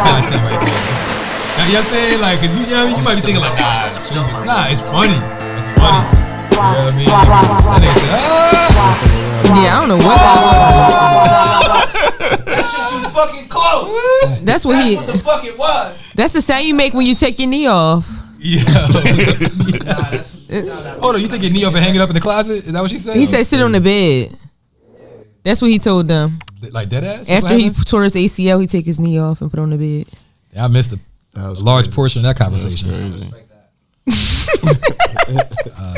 content right there. Now, you know what I'm saying? Like, cause you might be thinking like, nah, it's funny. It's funny. You know what I mean? And they say, yeah, I don't know what that was. That shit too fucking close. That's what the fuck it was. That's the sound you make when you take your knee off. Yeah. Hold on, you take your knee off and hang it up in the closet? Is that what she said? He said sit on the bed. That's what he told them. Like dead ass? After he tore his ACL, he take his knee off and put on the bed. Yeah, I missed a large portion of that conversation. There's a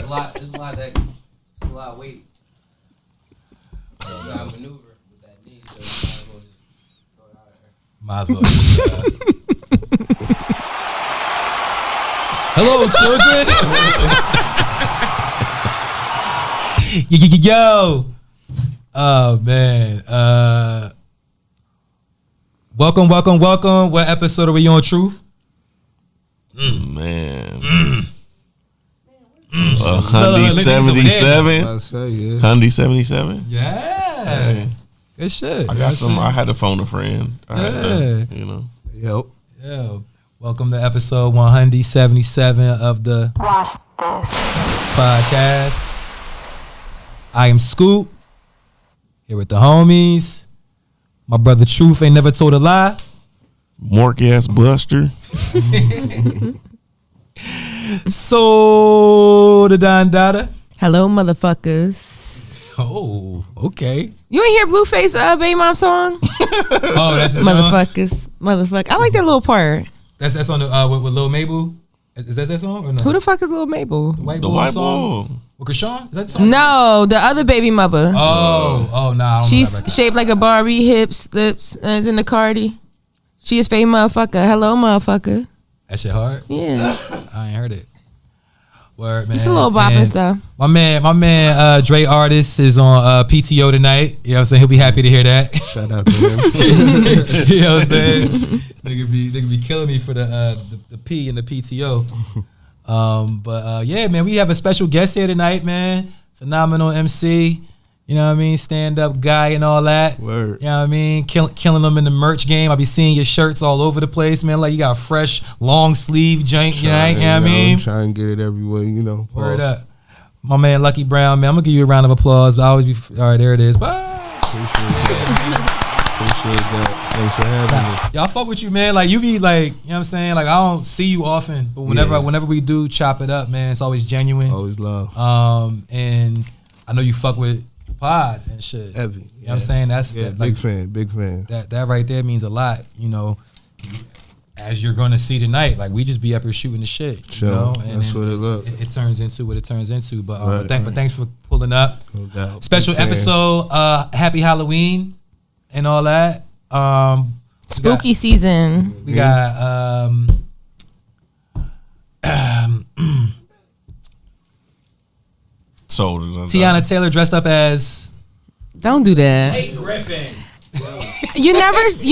lot of weight. So you gotta maneuver with that knee, so you might as well just throw it out of there. Might as well. Hello, children. Yo. Oh man. Welcome. What episode are we on, Truth? Man. Hyundai 77. Hyundai 77. Yeah. Hey. Good shit. I got some. I had to phone a friend. Yep. Welcome to episode 177 of the podcast. I am Scoop. Here with the homies. My brother Truth ain't never told a lie. Mork ass Buster. So the Don Dada. Hello, motherfuckers. Oh, okay. You ain't hear Blueface Baby Mom song? Oh, that's his motherfuckers. Motherfucker. I like that little part. That's on the with Lil Mabel. Is that song or no? Who the fuck is Lil Mabel? The white song. With Krishan? Is that the song? No, the other baby mother. Oh, nah. She's shaped like a Barbie, hips, lips, and is in the Cardi. She is fame motherfucker. Hello, motherfucker. That shit hard? Yeah. I ain't heard it. Word, man. It's a little bop and stuff. My man, Dre Artist is on PTO tonight. You know what I'm saying? He'll be happy to hear that. Shout out to him. You know what I'm saying? Nigga be killing me for the P and the PTO. But yeah, man, we have a special guest here tonight, man. Phenomenal MC. You know what I mean? Stand-up guy and all that. Word. You know what I mean? Killing them in the merch game. I be seeing your shirts all over the place, man. Like you got fresh, long sleeve junk, you know what I mean? Try and get it everywhere, you know. Word up. My man, Luckie Brown, man. I'm going to give you a round of applause. I always be, all right, there it is. Bye. Appreciate that. Thanks for having me. Y'all fuck with you, man. Like you be like, you know what I'm saying? Like I don't see you often, but whenever we do chop it up, man, it's always genuine. Always love. And I know you fuck with pod and shit. Heavy. You know what I'm saying? That's big fan. That right there means a lot, you know. As you're gonna see tonight, like we just be up here shooting the shit. Sure. You know? And that's what it looks. It turns into what it turns into. But thanks for pulling up. No doubt. Special episode, Happy Halloween and all that. Spooky season. We got Tiana Taylor dressed up as. Don't do that. Hey Griffin. You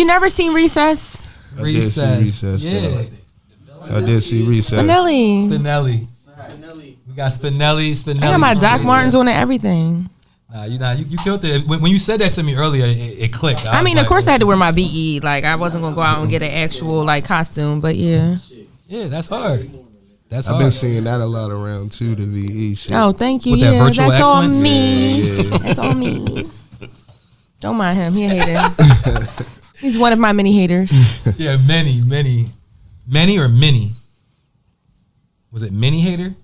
never seen Recess? Recess. Yeah. I did see Recess. Spinelli. We got Spinelli. I got my Doc Martens on and everything. Nah, you killed it. When you said that to me earlier, it clicked. I mean, of course I had to wear my VE. Like I wasn't gonna go out and get an actual like costume, but yeah. Yeah, that's hard. I've been seeing that a lot around too, the VE shit. Oh, thank you. With that virtual that's excellence? all me. Yeah. That's all me. Don't mind him. He a hater. He's one of my many haters. Yeah, many or mini? Was it mini hater?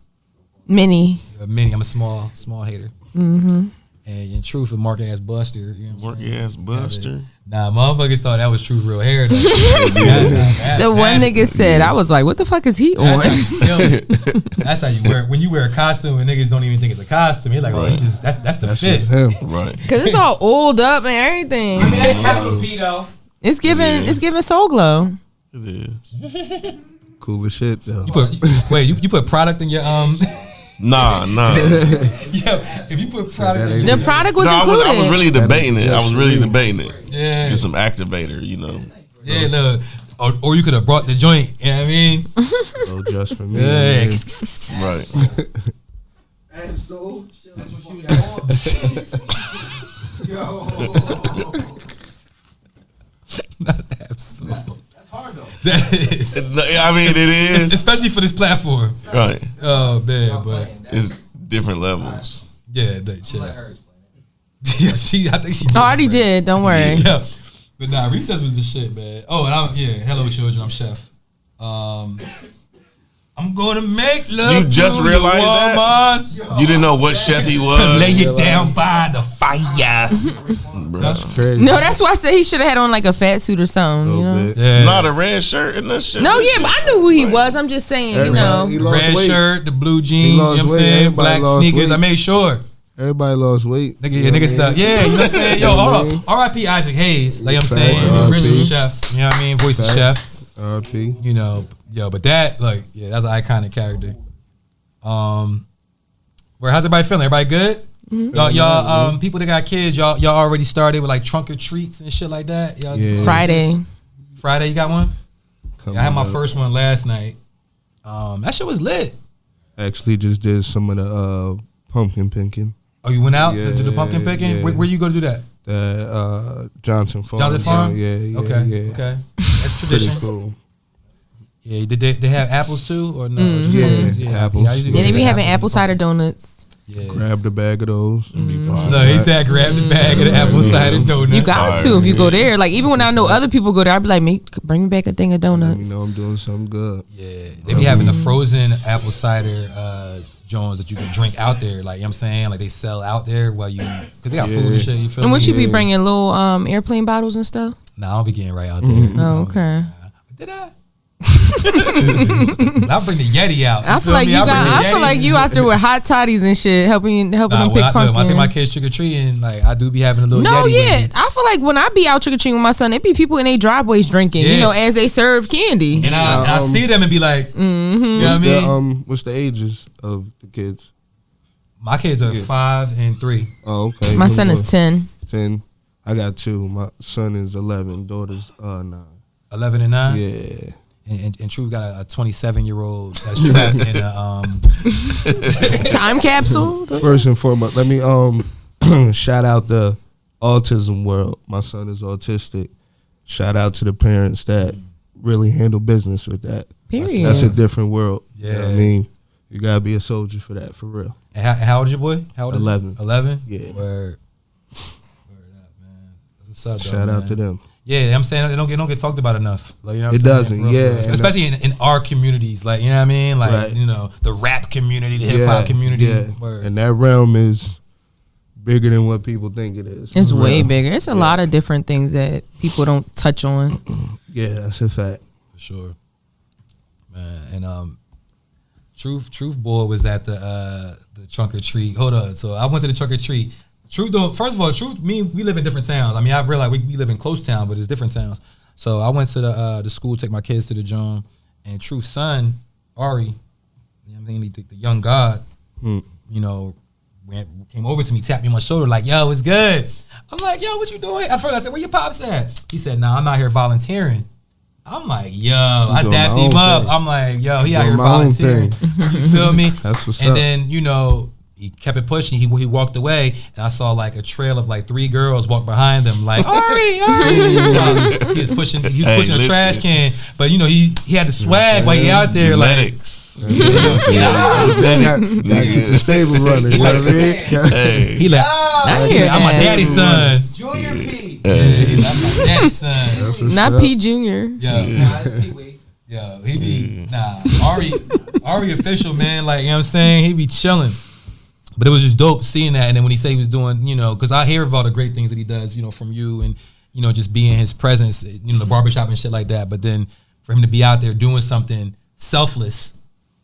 Many. Mini. I'm a small hater. Mm-hmm. And in truth, a Mark ass Buster. You know what I'm saying? Ass Buster. Nah, motherfuckers thought that was Truth real hair. Though. The one nigga said, I was like, what the fuck is he on? That's how you wear it. When you wear a costume and niggas don't even think it's a costume, you're like, oh, you just that's the fit. Him. Right. Cause it's all oiled up and everything. I mean, that's capital P though. It's giving Soul Glow. It is. Cool as shit though. You put product in your Nah. Yeah, if you put product in The product was included. I was really debating it. Yeah. Get some activator, you know. Yeah, no. Or you could have brought the joint, you know what I mean? Oh, just for me. Yeah. Right. Absol. That's what you got on. Yo. Not Absol. hard though. That is. I mean, it is. Especially for this platform. Right. Oh, man. But It's different levels. yeah, that shit. Let her explain it. I think she I already did. Don't worry. Yeah. But nah, recess was the shit, man. Oh, and hello children, I'm Chef. I'm gonna make love. You just to realized you, that? woman. You didn't know what chef he was? Lay it down by the fire. Bruh. Crazy. No, that's why I said he should have had on like a fat suit or something. A You know? little bit. Yeah. Not a red shirt and that shit. No, That yeah, shit- but I knew who he was. I'm just saying, you know. He lost Red weight. shirt, the blue jeans, you know lost what I'm weight. saying? Everybody Black lost sneakers. weight. I made sure. Everybody lost weight. Nigga, yeah, nigga stuff. Yeah, you know what I'm saying? Yo, hold on. R.I.P. Isaac Hayes. Like I'm saying, R.I.P. original chef. You know what I mean? Voice of chef. R.I.P. You know, yo, but that, like, yeah, that's an iconic character. Where how's everybody feeling? Everybody good? Y'all, people that got kids, y'all already started with like trunk or treats and shit like that. Y'all, Yeah. Friday, you got one? Coming I had my up. first one last night. That shit was lit. Actually, just did some of the pumpkin picking. Oh, you went out Yeah, to do the pumpkin picking? yeah. Where you go to do that? The Johnson Farm. Johnson Farm? Yeah. Okay, Yeah. okay. That's Pretty tradition. cool. Yeah, did they have apples too or no? Just Yeah, pumpkins? apples. I usually Yeah, go they to be having apples. apple cider donuts. Yeah. Grabbed a bag of those. No, he said grab the bag of the apple cider donuts. You got to if you go there. Like even when I know other people go there, I'd be like, bring me back a thing of Let me donuts. know I'm doing something good. Yeah, they be having the frozen apple cider Jones that you can drink out there. Like, you know what I'm saying? Like, they sell out there while you, because they got food and shit, you feel And me? what you be bringing little airplane bottles and stuff? Nah, I don't be getting right out there. Oh, okay. Did I? I'll bring the Yeti out. I feel like you got. I feel like you out there with hot toddies and shit, helping them pick when I pumpkins. take my kids trick or treating, like I do be having a little. No, Yeti yeah. with me. I feel like when I be out trick or treating with my son, it be people in their driveways drinking, you Yeah. know, as they serve candy. And I see them and be like, you know what I mean? What's the ages of the kids? My kids are 5 and 3. Oh, okay. My son is 10. 10. I got 2. My son is 11. Daughter's 9. 11 and 9. Yeah. And Truth got a 27-year-old that's trapped in a Time capsule. First and foremost, let me shout out the autism world. My son is autistic. Shout out to the parents that really handle business with that. Period. That's a different world. You know what I Yeah. mean, you gotta be a soldier for that, for real. And how old is your boy? How old is 11. 11? Yeah. Word up, man. That's what's up, Shout out to them. Yeah, I'm saying it don't get talked about enough. Like, you know what It I'm doesn't, saying? For real, yeah. especially in our communities, like, you know what I mean? Like, Right. you know, the rap community, the hip hop community. Yeah. Word. And that realm is bigger than what people think it is. It's For way real. bigger. It's a lot of different things that people don't touch on. Yeah, that's a fact. For sure. Man, and Truth Boy was at the trunk or treat. Hold on. So I went to the trunk or treat. Truth don't. First of all, Truth, we live in different towns. I mean, I realize we live in close town, but it's different towns. So I went to the school, take my kids to the gym, and Truth's son, Ari, you know what I mean, the young god, you know, came over to me, tapped me on my shoulder, like, yo, it's good. I'm like, yo, what you doing? At first I said, where your pops at? He said, nah, I'm out here volunteering. I'm like, yo, I doing dapped my him own up. thing. I'm like, yo, he out Doing here my own volunteering. You feel me? That's what's and up. then, you know, he kept it pushing. He walked away, and I saw like a trail of like 3 girls walk behind him, like Ari. He was pushing a listen. trash can, but you know he had the swag while he out there, like Genetics. Genetics. Gotta keep the stable running. You know what I mean? Hey. he like, I hear I'm my that. daddy's son. Junior P. Yeah, he like, I'm my daddy's son. That's what's Not up. P Junior. Yeah. Nah, it's Pee-wee. Yo, he be Ari official, man. Like, you know what I'm saying? He be chilling. But it was just dope seeing that. And then when he said he was doing, you know, because I hear about the great things that he does, you know, from you and, you know, just being his presence, you know, the barbershop and shit like that. But then for him to be out there doing something selfless,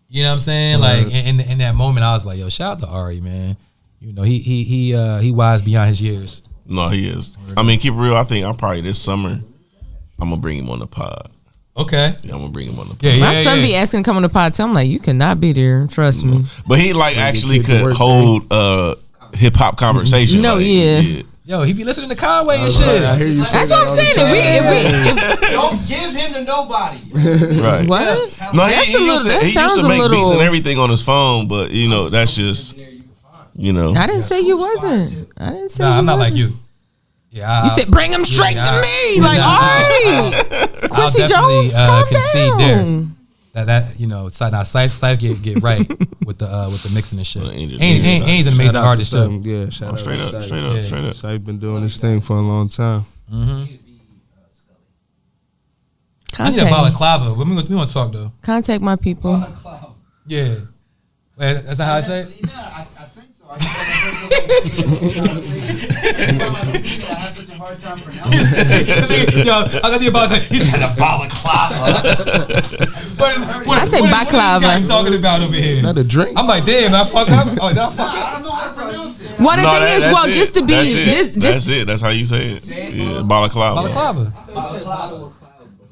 you know what I'm saying? Like in that moment, I was like, yo, shout out to Ari, man. You know, he wise beyond his years. No, he is. I mean, keep it real. I think I'm probably this summer, I'm going to bring him on the pod. Okay. Yeah, I'm going to bring him on the pod. Yeah, yeah. My son be asking to come on the pod. I'm like, you cannot be there. Trust me. But he like actually kids to could work, hold hip hop conversation. No, like, yeah. Yo, he be listening to Conway and I shit. hear you. That's what I'm saying. Don't give him to nobody. Right. What? No, That's he a little- used to, that he used sounds to a make little- beats and everything on his phone, but you know, that's just, you know. I didn't say you wasn't. I didn't say Nah, you I'm not like wasn't. you. Yeah, You said bring him straight to me. Like, all right, Quincy Jones, calm concede down. there. That you know, Syfe get right with the mixing and shit. Well, Ain's an amazing artist too. Yeah, shout out Straight to up, Syfe. straight up, Yeah. straight up. Syfe been doing this thing for a long time. I need a Contact, balaclava. We want to talk though. contact my people. Yeah, wait, that's not how I say it. Yeah, I think so. I have such a hard time pronouncing. Yo, I got the balaclava. He said a balaclava. I say baklava. What are you guys talking about over here? Not a drink. I'm like, damn, I fucked up. Oh, did I fuck up? I don't know how to pronounce it. Well, the No, thing is, that's well, it. just to be, That's just it. That's how you say it. Yeah, balaclava. Balaclava.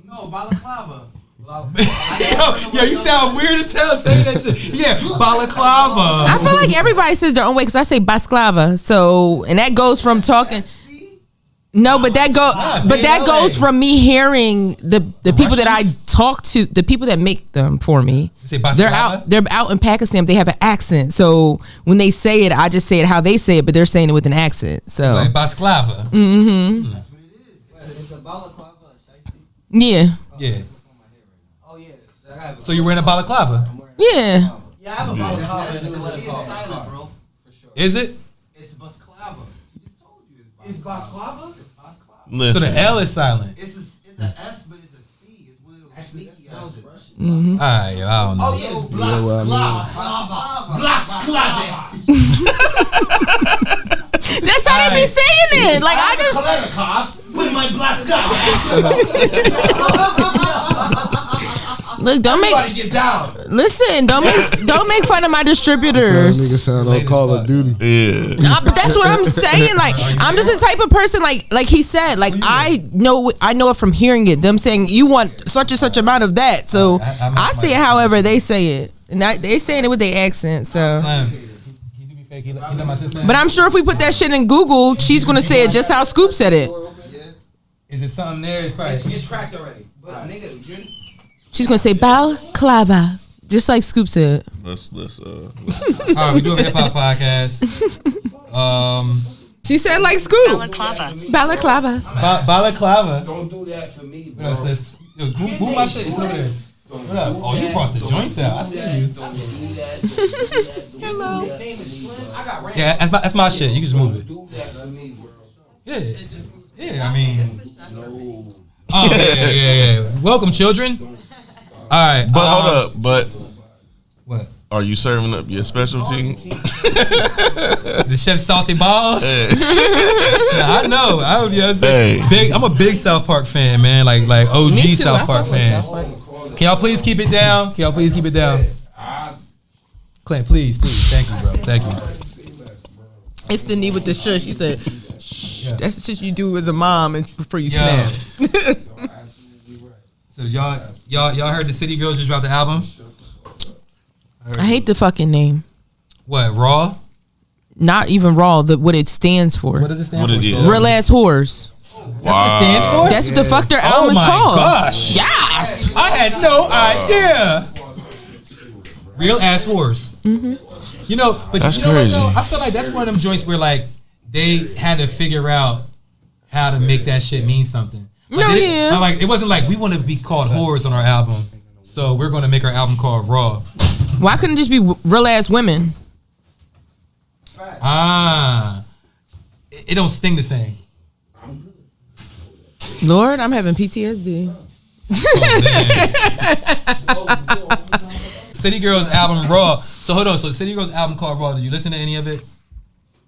No, balaclava. Yo, you sound weird as hell saying that shit. Yeah, balaclava. I feel like everybody says their own way because I say basklava. So, and that goes from talking. No, but that goes from me hearing the people that I talk to, the people that make them for me. You say They're basklava? out in Pakistan. They have an accent, so when they say it, I just say it how they say it, but they're saying it with an accent. So Like basklava. It's a balaclava, a shiesty. yeah, Yeah. Oh yeah. I have So you're wearing a balaclava? yeah. Yeah, I have a balaclava. It's silent, bro. For sure. Is it? It's basklava. Just told you. It's basklava. It's basklava. So Listen, the L is silent. It's an S, but it's a C. It's one of those sneaky S's. Alright, yo, I don't know. Oh yeah, it's basklava. That's how they be saying it. Like I just With my basklava. look. Don't make Get down. listen. Don't make fun of my Nigga distributors. sound on Call of Duty. yeah. Nah, but that's what I'm saying. Like I'm just the type of person. Like he said. Like I know it from hearing it. Them saying you want such and such amount of that. So I say it however they say it, and they saying it with their accent. So. Slim, can you do me fake? He let my sister. But I'm sure if we put that shit in Google, she's gonna say it just how Scoop said it. Is it something there? It's probably. It's cracked already. But nigga, you're She's gonna say balaclava, just like Scoop said. Let's All right, we do a hip hop podcast. She said like Scoop. Balaclava. Balaclava. don't do that for me, What else says? Yo, move my shit. It's over there. What up? Oh, you brought the joints out. I see you. Don't do that. Hello. I got ran. Yeah, that's my shit. You can just move it. Do that for me, bro. Yeah. Yeah, I mean. Oh, yeah. Welcome, children. All right. But hold up. But What? are you serving up your specialty? The chef salty balls? Nah, I know. Hey. Big. I'm a big South Park fan, man. Like OG Me too. South I Park fuck with fan. South Park. Can y'all please keep it down? Clint, please. Thank you, bro. Thank you. It's the knee with the shush. She said, Yeah. "That's the shit you do as a mom and before you Yeah. snap." So y'all heard the City Girls just dropped the album? I hate the fucking name. What, Raw? Not even raw. What it stands for. What does it stand What for? is it? Shorty? Real ass whores. That's what it stands for? That's what the fuck their Oh album is my called. gosh. Yes. I had no idea. Real ass whores. You know, but That's you know crazy. what though? I feel like that's one of them joints where like they had to figure out how to make that shit mean something. Like, No, they didn't- yeah. Like it wasn't like we want to be called whores on our album, so we're going to make our album called Raw. Why couldn't it just be real ass women? It don't sting the same. Lord, I'm having PTSD. City Girls album Raw. So hold on. So City Girls album called Raw. Did you listen to any of it?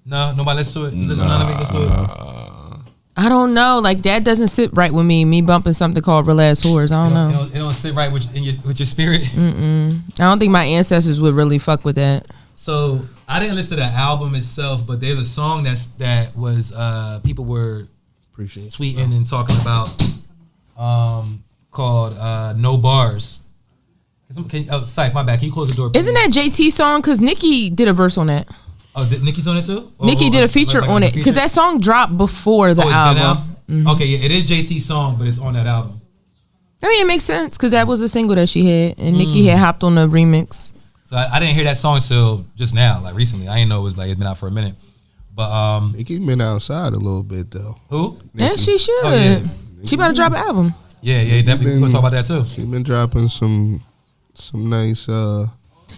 No, nobody listened to it. You listen to none of it. Listen to it? I don't know. Like that doesn't sit right with me. Me bumping something called real ass whores. I don't know. It don't sit right with your spirit. I don't think my ancestors would really fuck with that. So I didn't listen to the album itself, but there's a song that was people were Appreciate it. tweeting and talking about called No Bars. Syfe, my bad. Can you close the door, please? Isn't that JT song? Cause Nicki did a verse on that. Oh, Nicki's on it too? Nicki did a feature on it because that song dropped before the it's been album. out? Okay, yeah, it is JT's song, but it's on that album. I mean, it makes sense because that was a single that she had, and Nicki had hopped on the remix. So I didn't hear that song till just now, like recently. I didn't know it was like it's been out for a minute. But Nicki been outside a little bit though. who? Yeah, she should. Oh, yeah. She about to drop an album. Yeah, definitely. We're gonna talk about that too. She been dropping some nice.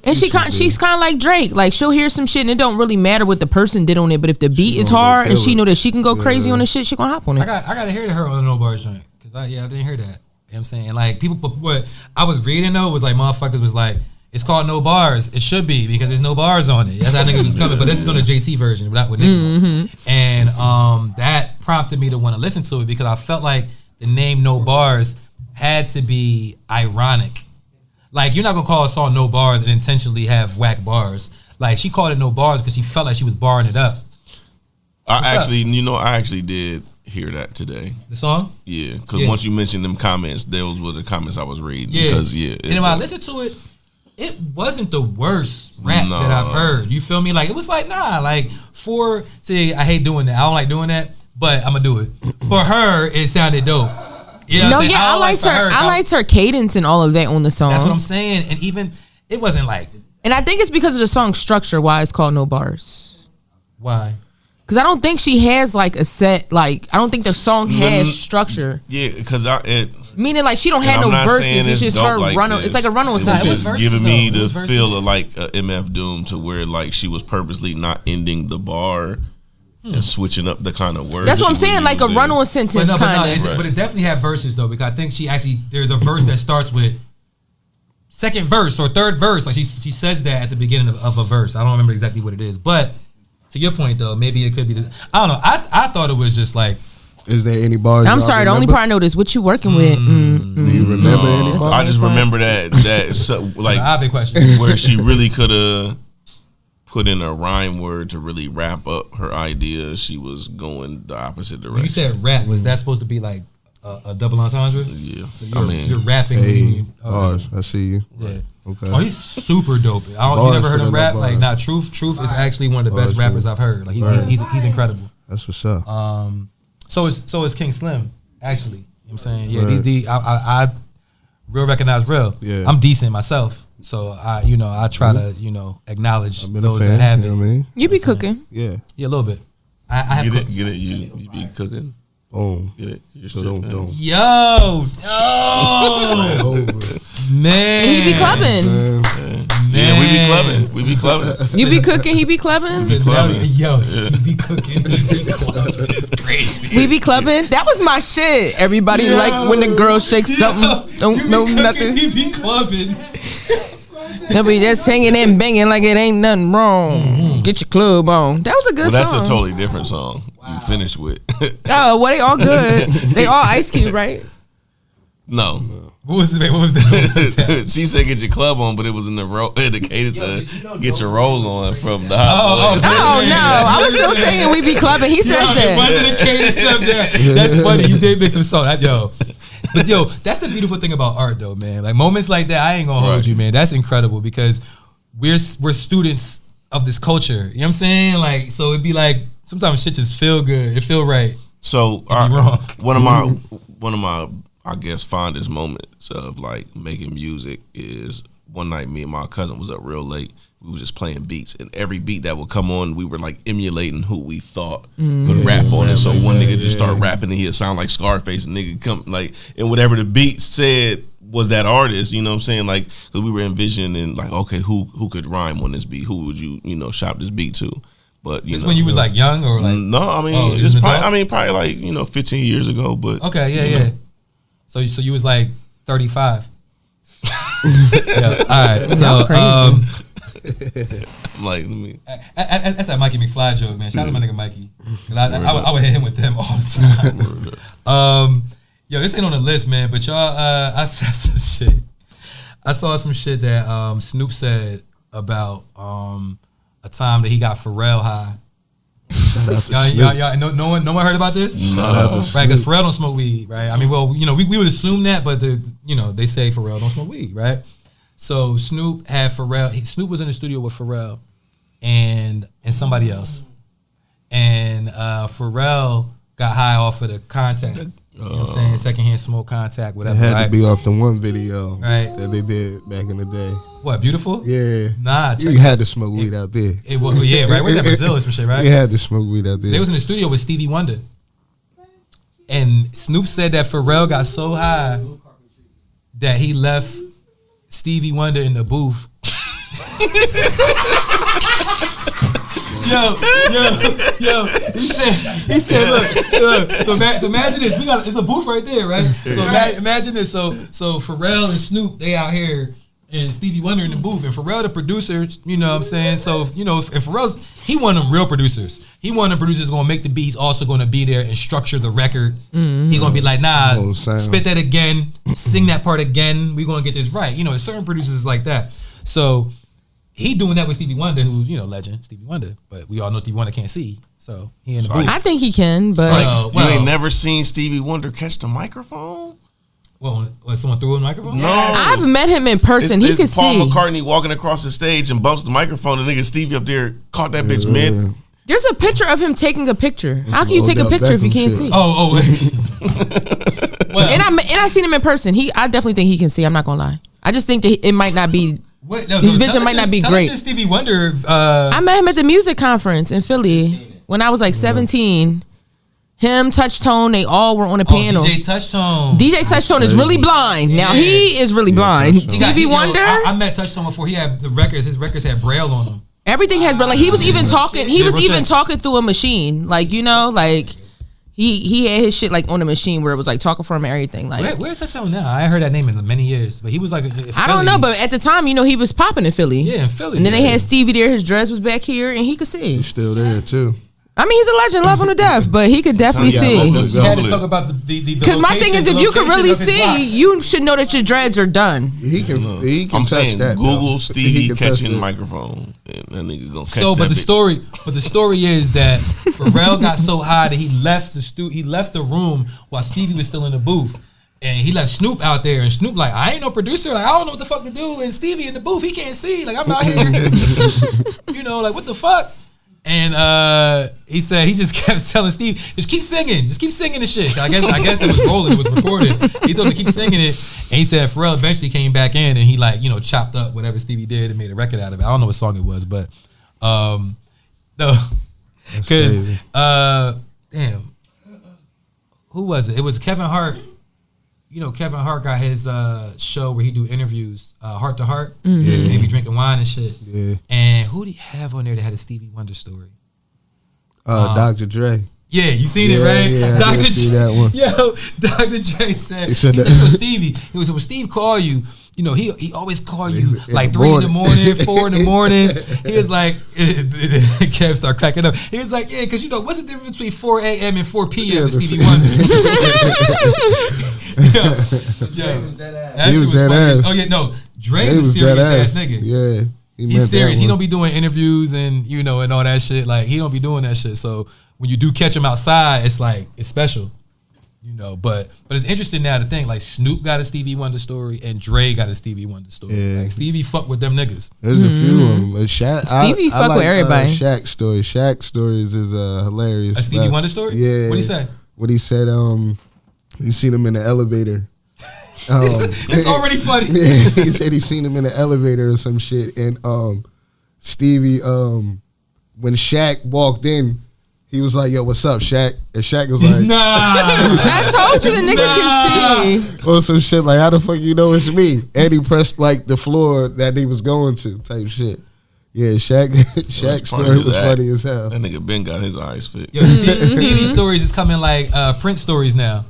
And she's kind of like Drake. Like she'll hear some shit and it don't really matter what the person did on it, but if the beat is hard and she know that she can go crazy on the shit, she gonna hop on it. I gotta hear her on the No Bars joint because I didn't hear that. You know what I'm saying? And like people, what I was reading though was like motherfuckers was like, it's called No Bars. It should be because there's no bars on it. That's how niggas was coming. But this is on the JT version, not with Nicki. And that prompted me to want to listen to it because I felt like the name No Bars had to be ironic. Like, you're not going to call a song No Bars and intentionally have whack bars. Like, she called it No Bars because she felt like she was barring it up. I actually did hear that today. The song? Yeah, because once you mentioned them comments, those were the comments I was reading. Yeah. Because, and when I listened to it, it wasn't the worst rap that I've heard. You feel me? Like, it was like, nah. Like, I hate doing that. I don't like doing that, but I'm going to do it. For her, it sounded dope. You know what I'm saying? I liked her. I liked her cadence and all of that on the song. That's what I'm saying. And even it wasn't like. And I think it's because of the song structure why it's called No Bars. Why? Because I don't think she has like a set. Like I don't think the song has structure. Yeah, because meaning like she don't have no verses. It's just her like run. It's like a run on sentence. It's giving me the feel of like a MF Doom to where like she was purposely not ending the bar. And switching up the kind of words. That's what I'm saying, like a run-on sentence kind of. But it definitely had verses though, because I think there's a verse that starts with second verse or third verse. Like she says that at the beginning of a verse. I don't remember exactly what it is, but to your point though, maybe it could be. I don't know. I thought it was just like. Is there any bars? I'm sorry. The only part I know is what you working with. Do you remember any bars? I just remember that like obvious question where she really could have put in a rhyme word to really wrap up her idea. She was going the opposite direction. When you said rap, was that supposed to be like a double entendre? Yeah. So you're rapping. Hey, bars. I see you. Yeah. Okay. Oh, he's super dope. You never heard him rap? Like, nah, Truth is actually one of the best rappers I've heard. Like, he's incredible. That's what's up. So is King Slim, actually. You know what I'm saying? Yeah, I real recognize real. Yeah. I'm decent myself. So I try to acknowledge those that have it. You know what I mean? You be cooking. Yeah. Yeah, a little bit. I have get it. You be cooking. Boom. Get it. So don't. Yo, man. And he be clubbing. Yeah, we be clubbing. You be cooking, he be clubbing. Yo, you be cooking, he be clubbing. It's crazy. We be clubbing. That was my shit. Everybody like when the girl shakes something. Don't know nothing. He be clubbing. They'll be just hanging and banging like it ain't nothing wrong. Get your club on. That was a good song. That's a totally different song. You finished with. Oh, well, they all good. They all Ice Cube, right? No. What was that? She said get your club on, but it was in the cadence to get your roll on from the Oh no, I was still saying we be clubbing. He said that. It wasn't a cadence of that. That's funny. You did make some song. But that's the beautiful thing about art, though, man. Like moments like that, I ain't gonna hold you, man. That's incredible because we're students of this culture. You know what I'm saying? Like, so it'd be like sometimes shit just feel good. It feel right. So one of my I guess fondest moments of like making music is one night me and my cousin was up real late. We were just playing beats, and every beat that would come on, we were like emulating who we thought could rap on it. So one nigga just start rapping, and he'd sound like Scarface, and nigga come like, and whatever the beat said was that artist. You know what I'm saying? Like, because we were envisioning like, okay, who could rhyme on this beat? Who would you shop this beat to? But you know, when you was like young or like no, I mean, probably like 15 years ago. But okay, yeah. So you was like 35. Yeah, all right. So I'm like, that's that Mikey McFly joke, man. Shout out to my nigga Mikey. I would hit him with them all the time. Yo, this ain't on the list, man. But y'all, I saw some shit. I saw some shit that Snoop said about a time that he got Pharrell high. Y'all, no one heard about this? No. Right, because Pharrell don't smoke weed, right? I mean, well, we would assume that, but they say Pharrell don't smoke weed, right? So Snoop had Pharrell. Snoop was in the studio with Pharrell and somebody else, and Pharrell got high off of the contact. You know what I'm saying? Secondhand smoke contact, whatever. It had right? to be off the one video that they did back in the day. What, Beautiful? Yeah. Nah. You had to smoke weed out there. It was, right? Where's that, Brazil or some shit, right? You had to smoke weed out there. They was in the studio with Stevie Wonder. And Snoop said that Pharrell got so high that he left Stevie Wonder in the booth. Yo. He said, look. So imagine this. It's a booth right there, right? So imagine this. So Pharrell and Snoop, they out here, and Stevie Wonder in the booth, and Pharrell the producer. You know what I'm saying? So and Pharrell's he one of them real producers. He one of the producers gonna make the beats, also gonna be there and structure the record. Mm-hmm. He gonna be like, nah, spit that again, sing that part again. We gonna get this right. You know, certain producers is like that. So he doing that with Stevie Wonder, who's legend Stevie Wonder, but we all know Stevie Wonder can't see, so he in the booth. I think he can, but you ain't never seen Stevie Wonder catch the microphone? Well, when someone threw a microphone? No, I've met him in person. He can Paul see. Paul McCartney walking across the stage and bumps the microphone. The nigga Stevie up there caught that bitch mid. There's a picture of him taking a picture. How can you take a picture if you can't see? Oh. Well, and I seen him in person. I definitely think he can see. I'm not gonna lie. I just think that it might not be. His vision might not be great. Stevie Wonder. I met him at the music conference in Philly when I was like 17. Him, Touch Tone, they all were on a panel. DJ Touch Tone. DJ Touch Tone is really blind. Now he is really blind. Stevie Wonder. I met Touch Tone before. He had the records. His records had Braille on them. Everything has Braille. Like he was even talking. He was even talking through a machine. Like he had his shit like on a machine where it was like talking for him and everything. Like where's Touch Tone now? I ain't heard that name in many years, but he was like. I don't know, but at the time, he was popping in Philly. Yeah, in Philly. And then they had Stevie there. His dress was back here, and he could see. He's still there too. I mean, he's a legend, love him to death, but he could definitely see. You had to talk about the because my thing is, if you can really see, you should know that your dreads are done. He can I'm touch saying that. Google Stevie catching microphone, and that nigga gonna catch but that the story is that Pharrell got so high that he left the room while Stevie was still in the booth. And he left Snoop out there, and Snoop like, I ain't no producer, like I don't know what the fuck to do. And Stevie in the booth, he can't see, like I'm out here, like what the fuck. And he said he just kept telling Steve, just keep singing the shit. I guess it was rolling, it was recorded. He told him to keep singing it, and he said Pharrell eventually came back in and he chopped up whatever Stevie did and made a record out of it. I don't know what song it was, but because damn, who was it? It was Kevin Hart. Kevin Hart got his show where he do interviews, Heart to Heart, maybe drinking wine and shit. Yeah. And who did he have on there that had a Stevie Wonder story? Dr. Dre. Yeah, you seen it, right? Yeah, Dr. see that one. Yo, Dr. Dre said, he said Stevie, he was when Steve call you, he always call you like 3 in the morning, 4 in the morning. He was like, Kev started cracking up. He was like, yeah, because what's the difference between 4 a.m. and 4 p.m. with Stevie Wonder? Yo, that he was dead ass. Oh yeah, no, Dre's a serious ass nigga. Yeah, he's serious. He don't be doing interviews and and all that shit. Like he don't be doing that shit. So when you do catch him outside, it's like it's special. But it's interesting now to think like Snoop got a Stevie Wonder story and Dre got a Stevie Wonder story. Yeah. Like Stevie fuck with them niggas. There's a few of them. Shaq, Stevie fuck with everybody. Shaq's stories is hilarious. A Stevie Wonder story? Yeah. What he say? What he said? You seen him in the elevator. It's already funny. Yeah, he said he seen him in the elevator or some shit, and Stevie, when Shaq walked in, he was like, "Yo, what's up, Shaq?" And Shaq was like, "Nah." I told you the nigga can see. Or some shit like, "How the fuck you know it's me?" And he pressed like the floor that he was going to, type shit. Yeah, Shaq's story was funny as hell. That nigga Ben got his eyes fit. Yo, Stevie stories is coming like Prince stories now.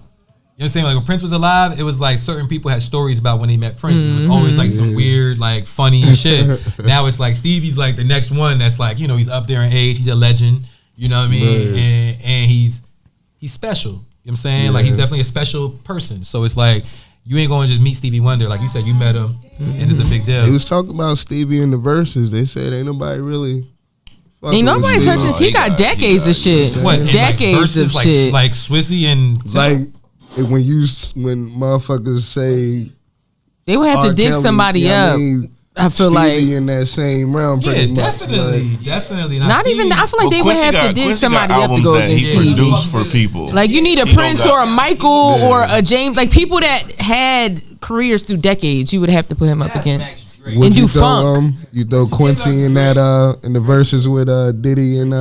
You know what I'm saying? Like when Prince was alive, it was like certain people had stories about when they met Prince. And it was always like some weird, like funny shit. Now it's like Stevie's like the next one that's like, he's up there in age. He's a legend. You know what I mean? And he's special. You know what I'm saying? Yeah. Like he's definitely a special person. So it's like you ain't going to just meet Stevie Wonder. Like you said, you met him and it's a big deal. He was talking about Stevie in the verses. They said ain't nobody really... Ain't nobody touching this. He got decades of shit. What? Decades of shit. Like Swizzy and... Like... When motherfuckers say they would have to dig somebody up. I feel Stevie in that same realm. Yeah, Much. definitely. Not even. I feel like they would have to dig somebody up to go against he Stevie. produced for people. Like you need a Prince or a Michael or a James, like people that had careers through decades. You would have to put him up against and do funk. You throw Quincy in that in the verses with Diddy and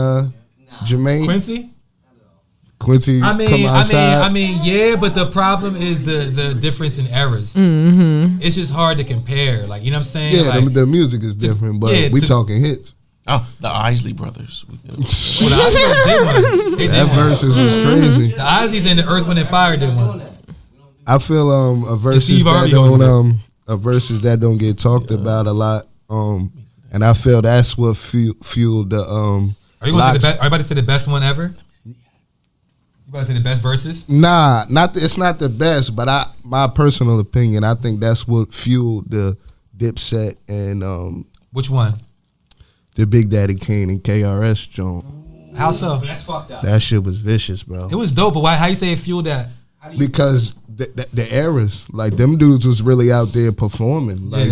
Jermaine. Quincy. I mean, yeah, but the problem is the difference in eras. Mm-hmm. It's just hard to compare. Like, you know what I'm saying? Yeah, like, the music is different, but we talking hits. Oh, the Isley brothers. Well, the Isleys did one. That verses was crazy. The Isleys and the Earth, Wind and Fire did one. I feel a verses that don't get talked about a lot. And I feel that's what fueled the Are you going to say the best? Are you about to say the best one ever? You about to say the best verses? Nah, it's not the best, but my personal opinion, I think that's what fueled the Dipset and which one? The Big Daddy Kane and KRS joint. How so? That's fucked up. That shit was vicious, bro. It was dope, but why? How you say it fueled that? Because the eras, like them dudes was really out there performing. Like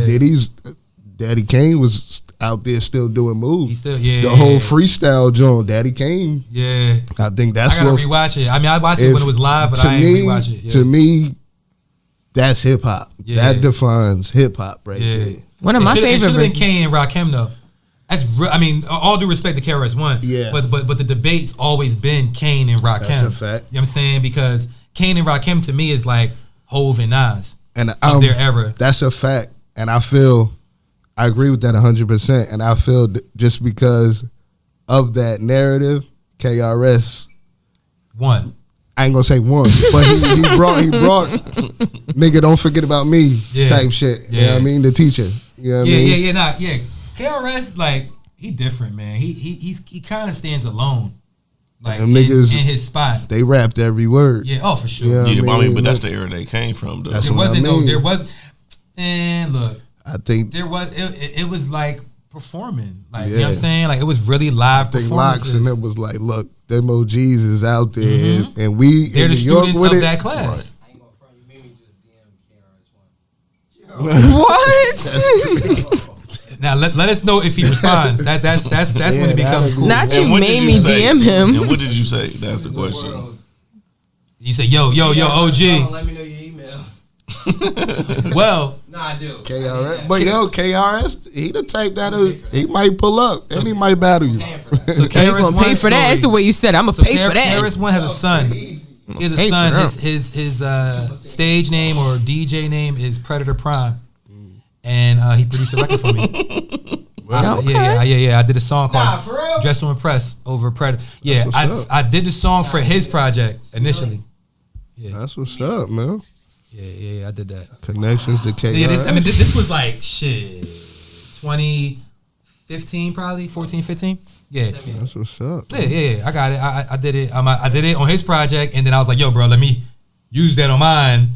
Daddy Kane was out there still doing moves. He still, the whole freestyle joint, Daddy Kane. Yeah, I think that's I gotta rewatch it. I mean, I watched it when it was live, but I ain't rewatch it. Yeah. To me, that's hip hop. Yeah. That defines hip hop right there. One of my favorite. It should have been Kane and Rakim though. That's I mean, all due respect to KRS-One. Yeah. But the debate's always been Kane and Rakim. That's a fact. You know what I'm saying? Because Kane and Rakim to me is like HOV and Nas and of their era. That's a fact, and I agree with that 100%. And I feel just because of that narrative, KRS won. I ain't gonna say one, but he brought nigga, don't forget about me type shit. Yeah. You know what I mean? The teacher. You know what I mean? Yeah. KRS, like, he different, man. He kind of stands alone. Like them niggas in his spot. They rapped every word. Yeah, for sure. You know I mean, but that's the era they came from though. There was and look, I think it was like performing. Like you know what I'm saying? Like it was really live performances. And it was like, look, them OGs is out there and we they're in the New York students with of it. that class. I ain't gonna front, you made me just DM KRS-One. What? Now let us know if he responds. That's when it becomes cool. Not you made me DM him. And what did you say? That's the question. You say yo OG. Let me know your email. Well, nah, I do. KRS, but KRS, he the type that he might pull up and he might battle you. So KRS gonna pay for that. That's the way you said it. I'm gonna pay for that. KRS-One has a son. He has a son. His stage name or DJ name is Predator Prime. And he produced a record for me. Yeah. I did a song called "Dress to Impress" over Predator. Yeah, I did the song for his project initially. Yeah, that's what's up, man. Yeah, I did that. Connections to KRS. Yeah, I mean, this was like 2015, probably 14, 15. Yeah, that's what's up. Yeah. I got it. I did it. I did it on his project, and then I was like, "Yo, bro, let me use that on mine."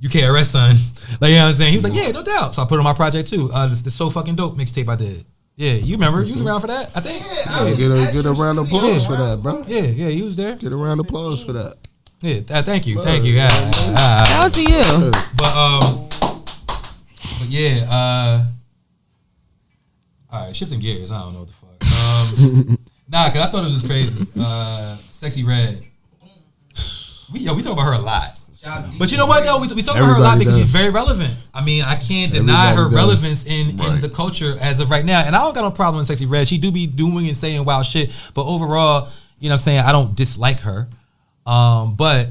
You KRS son, like you know what I'm saying. He was like, "Yeah, no doubt." So I put it on my project too. The So Fucking Dope mixtape I did. Yeah, you remember? You was around for that, I think. Yeah, get a round of applause for that, bro. Yeah, you was there. Get a round of applause for that. Yeah, thank you. Shout out to you. But yeah. All right, shifting gears. I don't know what the fuck. Nah, cause I thought it was crazy. Sexy Red. We talk about her a lot. But you know what though? We talk about her a lot because she's very relevant. I mean, I can't deny her relevance in the culture as of right now. And I don't got no problem with Sexy Red. She do be doing and saying wild shit. But overall, you know what I'm saying, I don't dislike her. But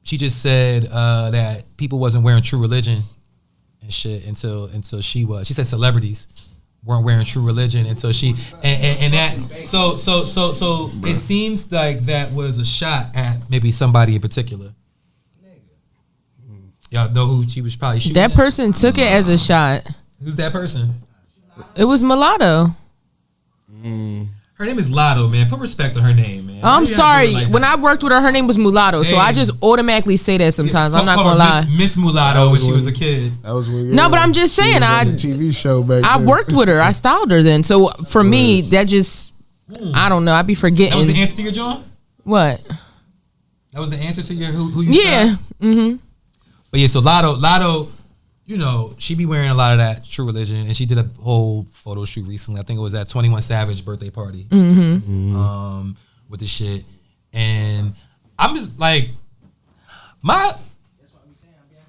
she just said that people wasn't wearing True Religion and shit until she was. She said celebrities weren't wearing True Religion until she and that so it seems like that was a shot at maybe somebody in particular. Y'all know who she was probably shooting that at? person took it as a shot. Who's that person? It was Mulatto. Her name is Lotto, man. Put respect on her name, man. I'm sorry. Like when I worked with her name was Mulatto, so I just automatically say that sometimes. I'm not gonna lie. Miss Mulatto when she was a kid. That was when no, but I'm just saying. I TV show back I then. worked with her. I styled her then. So for me, that just I don't know. I'd be forgetting. That was the answer to your John? What? That was the answer to your who you yeah. Mm-hmm. But yeah, so Lotto you know, she be wearing a lot of that True Religion, and she did a whole photo shoot recently. I think it was at 21 Savage birthday party. With the shit, and I'm just like, my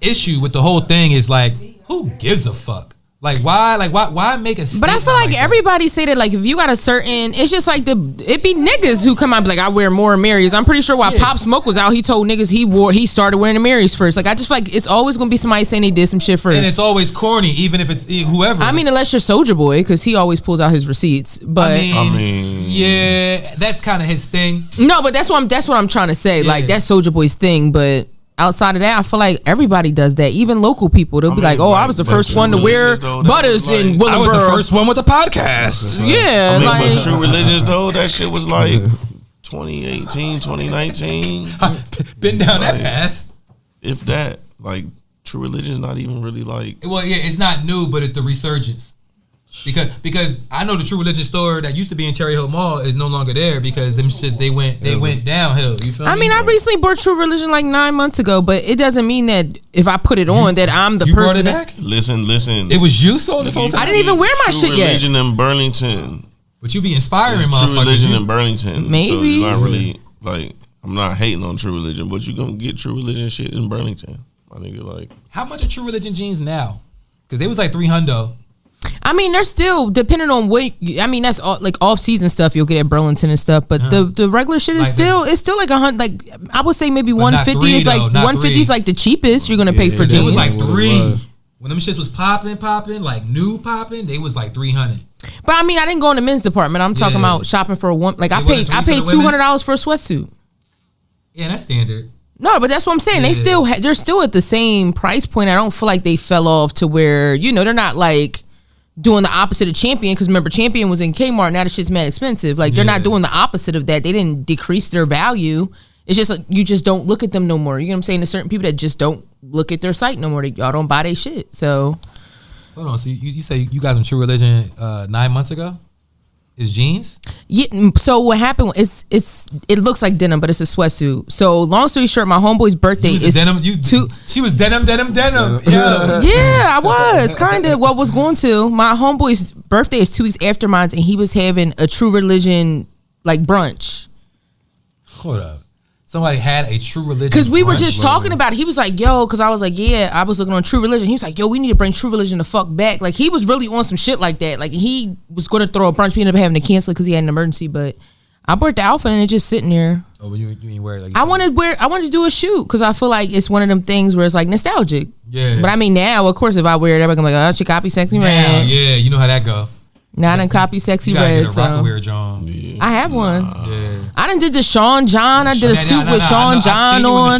issue with the whole thing is like, who gives a fuck? Like why make a statement? But I feel like everybody say that, like, if you got a certain, it's just like it be niggas who come out and be like, I wear more Marys. I'm pretty sure while Pop Smoke was out, he told niggas he started wearing the Marys first. Like, I just feel like it's always gonna be somebody saying he did some shit first, and it's always corny, even if it's whoever. I mean, unless you're Soulja Boy, because he always pulls out his receipts. But I mean, yeah, that's kind of his thing. No, but that's what I'm trying to say. Yeah. Like, that's Soulja Boy's thing, but. Outside of that, I feel like everybody does that. Even local people, they'll be like, "Oh, I was the first one to wear butters in Willingboro. I was the first one with the podcast." Yeah, but True Religions though, that shit was like 2018, 2019. Been down that path. If that, like, True Religion's not even really like. Well, yeah, it's not new, but it's the resurgence. Because I know the True Religion store that used to be in Cherry Hill Mall is no longer there because them shits they went downhill. You feel me? I mean, I recently bought True Religion like 9 months ago, but it doesn't mean that if I put it on that I'm the person. Brought it back? Listen. It was you sold this whole time. I didn't even wear my True shit yet. Religion in Burlington. But you be inspiring, True motherfuckers. Religion in Burlington. Maybe. So you're not really like. I'm not hating on True Religion, but you gonna get True Religion shit in Burlington. My nigga, like. How much are True Religion jeans now? Because they was like $300. I mean, they're still depending on what. I mean, that's all, like off-season stuff you'll get at Burlington and stuff. But the regular shit is like still like $100. Like, I would say maybe 150 is like not 150 is like the cheapest you're gonna pay for It jeans. was like $300. When them shits was popping, like new popping, they was like $300. But I mean, I didn't go in the men's department. I'm talking about shopping for a one. Like, I paid $200 for a sweatsuit. Yeah, that's standard. No, but that's what I'm saying. Yeah. They're still at the same price point. I don't feel like they fell off to where, they're not like doing the opposite of Champion, because remember, Champion was in Kmart. Now the shit's mad expensive. Like, they're not doing the opposite of that. They didn't decrease their value. It's just like, you just don't look at them no more. You know what I'm saying? There's certain people that just don't look at their site no more. Y'all don't buy their shit. So hold on. So you say you got some True Religion 9 months ago? Is jeans? Yeah. So what happened is it looks like denim, but it's a sweatsuit. So long story short, my homeboy's birthday is denim. She was denim. Yeah. Yeah, I was kind of. What was going to my homeboy's birthday is 2 weeks after mine, and he was having a True Religion like brunch. Hold up. Somebody had a True Religion because we were brunch, just talking about it. He was like, yo, because I was like, yeah, I was looking on True Religion. He was like, yo, we need to bring True Religion the fuck back. Like, he was really on some shit like that. Like, he was going to throw a brunch. We ended up having to cancel it because he had an emergency. But I bought the outfit and it's just sitting there. Oh, but you mean wear it? Like, I wanted to do a shoot because I feel like it's one of them things where it's like nostalgic. Yeah. But I mean, now, of course, if I wear it, everybody's gonna be like, oh, she copy Sexy Red. Yeah, you know how that go. Now I done copy Sexy You gotta Red. get a So Rocawear John. Yeah. I have one. Yeah. I done did the Sean John. I did a suit with Sean John on.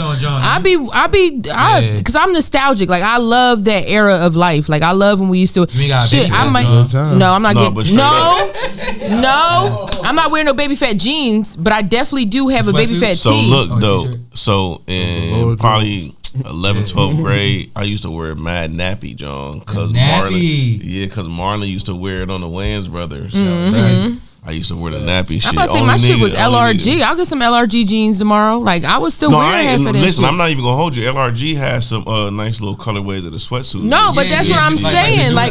Because I'm nostalgic. Like, I love that era of life. Like, I love when we used to. Shit, I might. No, I'm not getting. No, I'm not wearing no baby fat jeans, but I definitely do have a baby fat So tee. look though. So in probably 11th, 12th grade, I used to wear mad nappy, John, because Marlon used to wear it on the Wayans Brothers. I used to wear the nappy shit. I'm about to say my shit was LRG. I'll get some LRG jeans tomorrow. Like, I was still wearing half of that listen, shit. I'm not even gonna hold you. LRG has some nice little colorways of the sweatsuit. No, but that's what I'm saying. Like,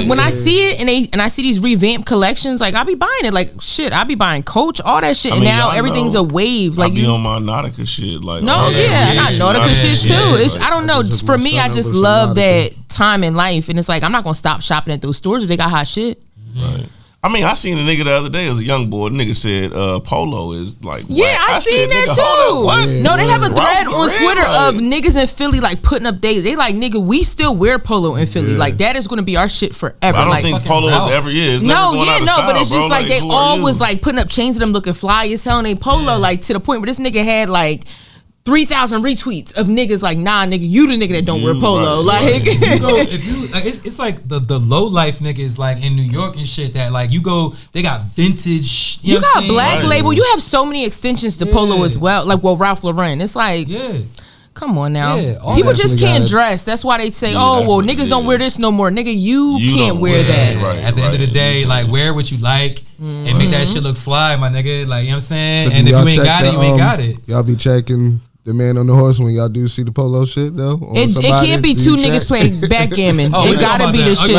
when I see it and I see these revamped collections, like, I be buying it. Like, shit, I be buying Coach, all that shit, and now everything's a wave. Like, I be on my Nautica shit. Like, I got Nautica shit too. It's, I don't know. For me, I just love that time in life, and it's like, I'm not gonna stop shopping at those stores if they got hot shit. Right. I mean, I seen a nigga the other day as a young boy. The nigga said Polo is like yeah, whack. I seen that too. What? No, they have a thread on Twitter of niggas in Philly like putting up days. They like, nigga, we still wear Polo in Philly. Like, that is gonna be our shit forever. But I don't like, think Polo is ever is. But it's just like they all was like putting up chains of them looking fly as hell in they Polo, like to the point where this nigga had like 3,000 retweets of niggas like, nah, nigga, you the nigga that don't wear Polo. Like, it's like the low life niggas like in New York and shit that like you go, they got vintage. You got Black Label. You have so many extensions to Polo as well. Like, well, Ralph Lauren. It's like, come on now. People just can't dress. That's why they say, niggas don't wear this no more. Nigga, you can't wear that. Right, at the end of the day, like, wear what you like and make that shit look fly, my nigga. Like, you know what I'm saying? So and if you ain't got it, you ain't got it. Y'all be checking the man on the horse when y'all do see the polo shit though? It can't be two niggas playing backgammon. It gotta be the shit.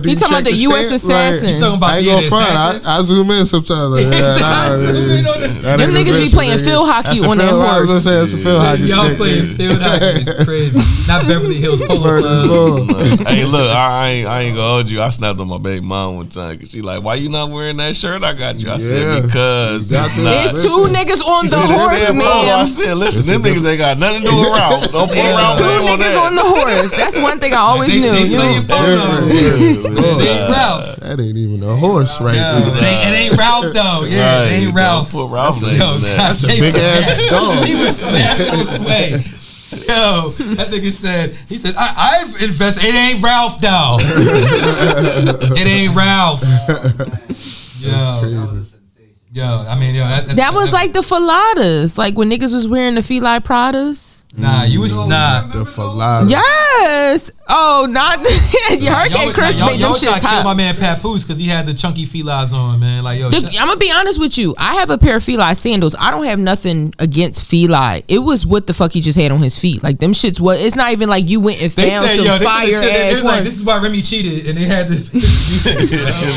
He talking about the U.S. assassin. He talking about I ain't gonna front. I zoom in sometimes. Them niggas be playing field hockey on that horse. That's a field hockey. Y'all playing field hockey is crazy. Not Beverly Hills Polo Club. Hey, look, I ain't gonna hold you. I snapped on my baby mom one time because she like, why you not wearing that shirt I got you? I said, because there's two niggas on the horse, man. I said, listen, them niggas ain't got nothing to do with Ralph. Don't put Ralph two niggas on the horse. That's one thing I always knew. It ain't Ralph. That ain't even a horse right there. It ain't Ralph though. Yeah, it ain't Ralph. Put Ralph name in there. That's a big ass dog. He was snapping on Sway. Yo, that nigga said, I've invested. It ain't Ralph though. It ain't Ralph. Yo, I mean, that was like the Filadas, like when niggas was wearing the Feli Pradas. Nah, you was not the Falada. Yes. Oh, not Hurricane Chris made them shits hot. Kill my man Papoose because he had the chunky felines on, man. Like, yo, I'm gonna be honest with you. I have a pair of Feli sandals. I don't have nothing against Feli. It was what the fuck he just had on his feet. Like them shits. What? It's not even like you went and found some fire ass ones. Like, this is why Remy cheated, and they had this.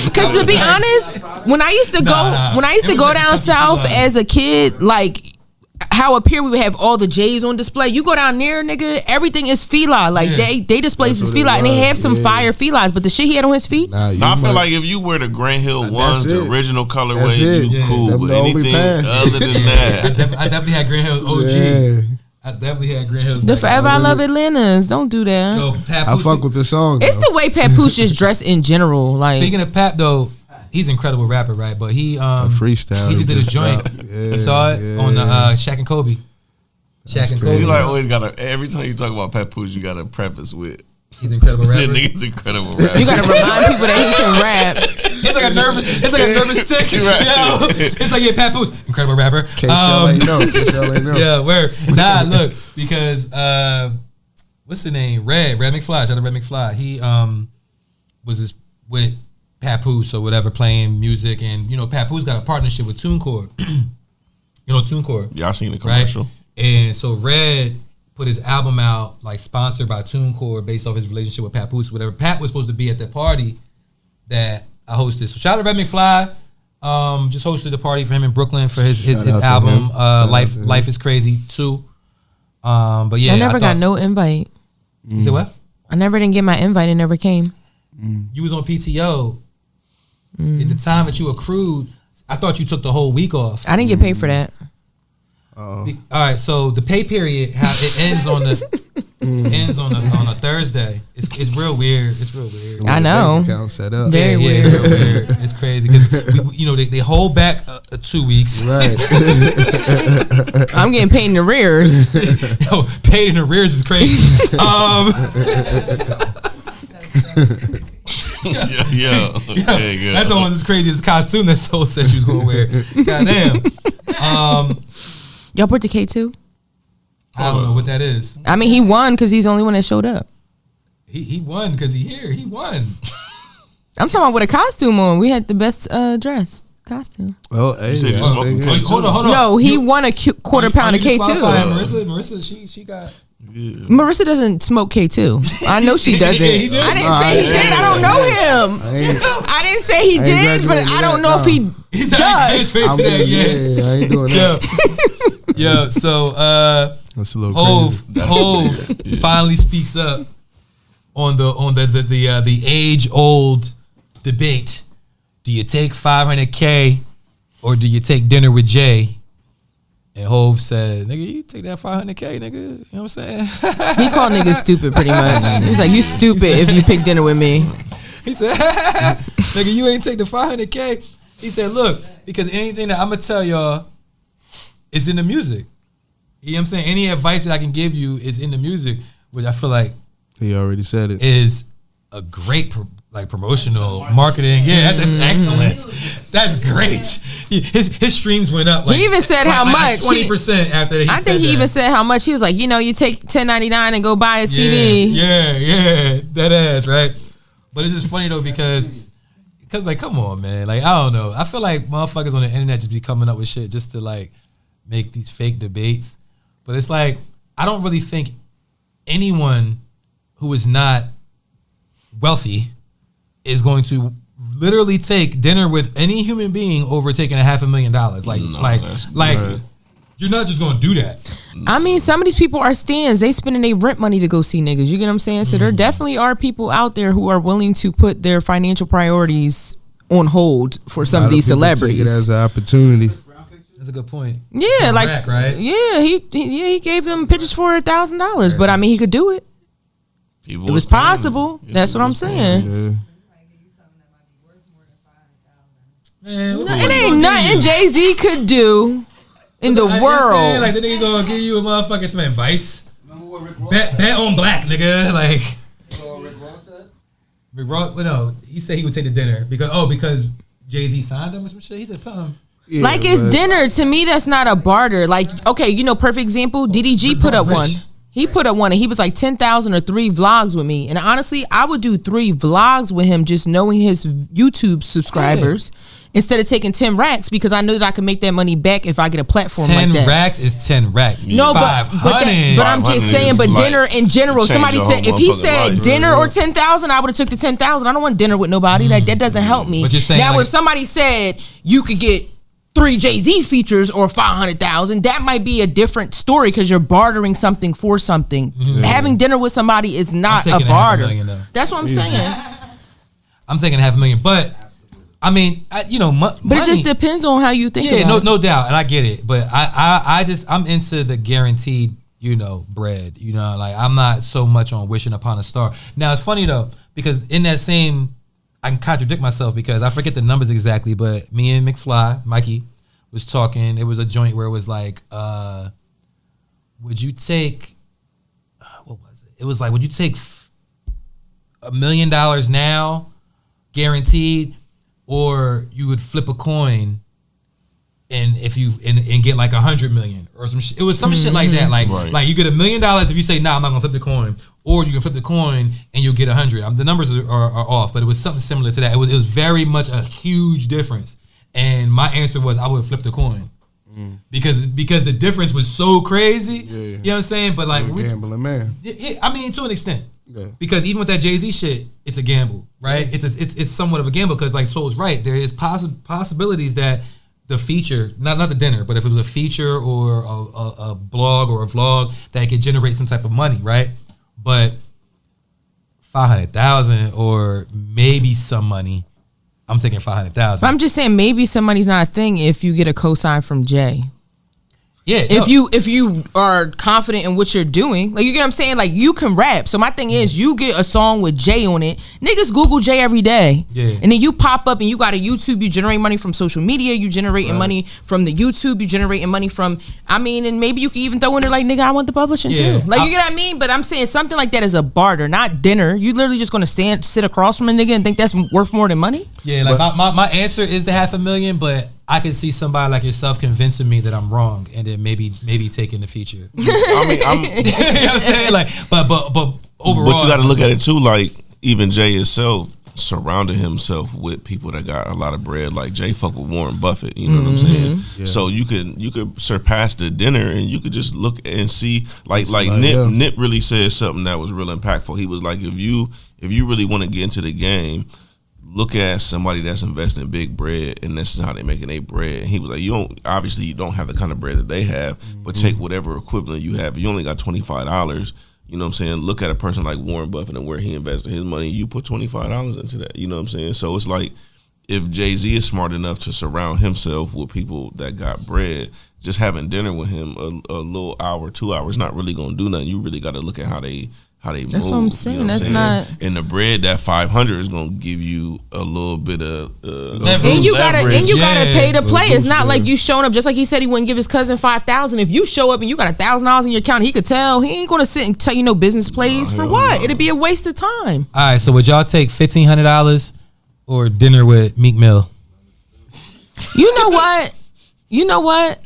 Because to be honest, when I used to go down south as a kid, like. How up here we would have all the J's on display. You go down there, nigga, everything is Feli. Like they display his Feli, and they have some fire Felis. But the shit he had on his feet. I feel like if you wear the Grant Hill ones, the original colorway, you cool. But anything other than that, I definitely had Grant Hill OG. Yeah. I definitely had Grant Hill. The Forever I Love Atlantas. Don't do that. Yo, I fuck with the song. It's the way Papoose just dressed in general. Like speaking of Pap though. He's an incredible rapper, right? But he freestyle. He just did a joint. You saw it on the Shaq and Kobe. Shaq and Kobe. You like always gotta every time you talk about Papoose, you gotta preface with he's an incredible rapper. Nigga's incredible rapper. You gotta remind people that he can rap. It's like a nervous tick. Right. Yo, it's like Papoose, incredible rapper. Ain't know. Yeah, where look because what's the name? Red McFly. Shout out to Red McFly. He was this with Papoose or whatever playing music, and Papoose got a partnership with TuneCore. TuneCore. Yeah, I seen the commercial. Right? And so Red put his album out like sponsored by TuneCore based off his relationship with Papoose. Whatever. Pat was supposed to be at that party that I hosted. So shout out to Red McFly. Just hosted a party for him in Brooklyn for his album. Life is Crazy 2. But yeah, I never got no invite. You said what? I never didn't get my invite. It never came. You was on PTO. At the time that you accrued, I thought you took the whole week off. I didn't get paid for that. All right, so the pay period it ends on a Thursday. It's real weird. It's real weird. I know. Account set up. Very weird. Real weird. It's crazy because they hold back 2 weeks. Right. I'm getting paid in arrears. Yo, paid in arrears is crazy. Yeah. That's almost as crazy as the costume that Soul said she was gonna wear. Goddamn. Y'all put the K2? I don't know what that is. I mean, he won because he's the only one that showed up. He won because he here. He won. I'm talking about with a costume on. We had the best dressed costume. Oh, hey, you said you smoking K2? Hold on. No, he won a quarter pound of K2. Marissa, she got. Yeah. Marissa doesn't smoke K2. I know she doesn't. He did. I didn't say he did. I don't know him. I didn't say he did, but I don't know if he does. I ain't doing that. Yeah. So that's a little Hov finally speaks up on the age old debate. Do you take $500K or do you take dinner with Jay? And Hov said, nigga, you take that $500K, nigga. You know what I'm saying? He called niggas stupid pretty much. He was like, you stupid if you pick dinner with me. He said, nigga, you ain't take the $500K. He said, look, because anything that I'm going to tell y'all is in the music. You know what I'm saying? Any advice that I can give you is in the music, which I feel like he already said it. Is a great promotional marketing. Yeah, that's excellent. That's great. His streams went up. He even said how much 20% after he. I think he even said how much. He was like, you take $10.99 and go buy a CD. Yeah, that ass right. But it's just funny though because like, come on, man. Like, I don't know. I feel like motherfuckers on the internet just be coming up with shit just to like make these fake debates. But it's like, I don't really think anyone who is not wealthy is going to literally take dinner with any human being over taking $500,000. Like, you're not just gonna do that. I mean, some of these people are stands. They spending their rent money to go see niggas. You get what I'm saying? So there definitely are people out there who are willing to put their financial priorities on hold for some of these celebrities. Take it as an opportunity. That's a good point. Yeah, like rack, right? Yeah, he gave them pictures for $1,000, but I mean, he could do it. It was possible. That's what I'm saying. Man, it ain't nothing Jay-Z could do in the world. Like, the nigga gonna give you a motherfucking some advice. Bet on black, nigga. Like, Rick Ross, well, no, he said he would take the dinner because Jay-Z signed him or some shit. He said something. Yeah, like, it's dinner. To me, that's not a barter. Like, okay, perfect example, DDG put up one. He put up one and he was like 10,000 or 3 vlogs with me. And honestly, I would do 3 vlogs with him just knowing his YouTube subscribers instead of taking 10 racks because I know that I can make that money back if I get a platform like that. 10 racks is 10 racks. No, but I'm just saying, but dinner in general, somebody said, if he said dinner or 10,000, I would have took the 10,000. I don't want dinner with nobody. That doesn't help me. Now, if somebody said you could get 3 Jay-Z features or 500,000, that might be a different story because you're bartering something for something. Having dinner with somebody is not a barter. That's what I'm saying. I'm taking $500,000, but I mean, but it just depends on how you think. Yeah, no doubt, and I get it. But I'm into the guaranteed, bread. Like, I'm not so much on wishing upon a star. Now it's funny though because in that same. I can contradict myself because I forget the numbers exactly, but me and Mikey, was talking. It was a joint where it was like, would you take, what was it? It was like, would you take $1 million now, guaranteed, or you would flip a coin and if you and get like 100 million or some shit. It was some shit like that. Like you get $1 million if you say, nah, I'm not gonna flip the coin. Or you can flip the coin and you'll get 100. The numbers are off, but it was something similar to that. It was very much a huge difference. And my answer was I would flip the coin. Because the difference was so crazy. Yeah. You know what I'm saying? But like gambling, man. I mean, to an extent. Yeah. Because even with that Jay-Z shit, it's a gamble, right? Yeah. It's somewhat of a gamble because like Soul's right. There is possibilities that the feature, not the dinner, but if it was a feature or a blog or a vlog that could generate some type of money, right? But 500,000 or maybe some money, I'm taking 500,000. I'm just saying maybe some money's not a thing if you get a cosign from Jay. Yeah. If you are confident in what you're doing, like, you get what I'm saying? Like, you can rap. So my thing is, you get a song with Jay on it. Niggas Google Jay every day. Yeah. And then you pop up and you got a YouTube. You generate money from social media. You generating money from the YouTube. You generating money from, and maybe you can even throw in there like, nigga, I want the publishing too. Like, you get what I mean? But I'm saying something like that is a barter, not dinner. You literally just gonna sit across from a nigga and think that's worth more than money? Yeah. Like, my answer is the $500,000, but I can see somebody like yourself convincing me that I'm wrong, and then maybe taking the feature. I'm you know what I'm saying? Like, but overall, but you got to look at it too. Like, even Jay himself surrounded himself with people that got a lot of bread. Like, Jay fuck with Warren Buffett. You know what I'm saying? Yeah. So you could surpass the dinner, and you could just look and see. Like Nip really said something that was real impactful. He was like, if you really want to get into the game, look at somebody that's investing big bread, and this is how they making their bread. And he was like, you don't have the kind of bread that they have, but take whatever equivalent you have. If you only got $25, you know what I'm saying? Look at a person like Warren Buffett and where he invested his money. You put $25 into that. You know what I'm saying? So it's like, if Jay-Z is smart enough to surround himself with people that got bread, just having dinner with him a little hour, 2 hours, not really gonna do nothing. You really got to look at how they move. That's what I'm saying. You know that's not. And the bread, that 500 is gonna give you a little bit of leverage. And you gotta pay to play. It's not like you showing up. Just like he said, he wouldn't give his cousin 5,000. If you show up and you got $1,000 in your account, he could tell. He ain't gonna sit and tell you no business plays for what? It'd be a waste of time. All right. So would y'all take $1,500 or dinner with Meek Mill? You know what?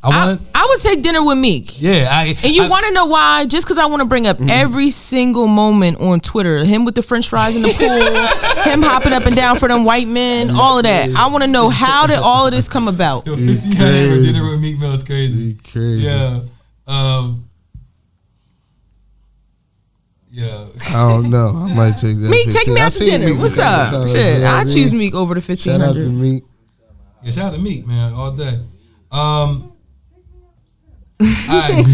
I would take dinner with Meek. Yeah. And you want to know why? Just because I want to bring up every single moment on Twitter. Him with the french fries in the pool. Him hopping up and down for them white men. All of that. I want to know, how did all of this come about? $1,500 for dinner with Meek Mill is crazy. Crazy. Yeah. Yeah. I don't know. I might take that. Meek, take me out to dinner. Meek What's up? Shit, I choose Meek over the Shout out to 1500. Meek. Yeah, shout out to Meek, man, all day. All right.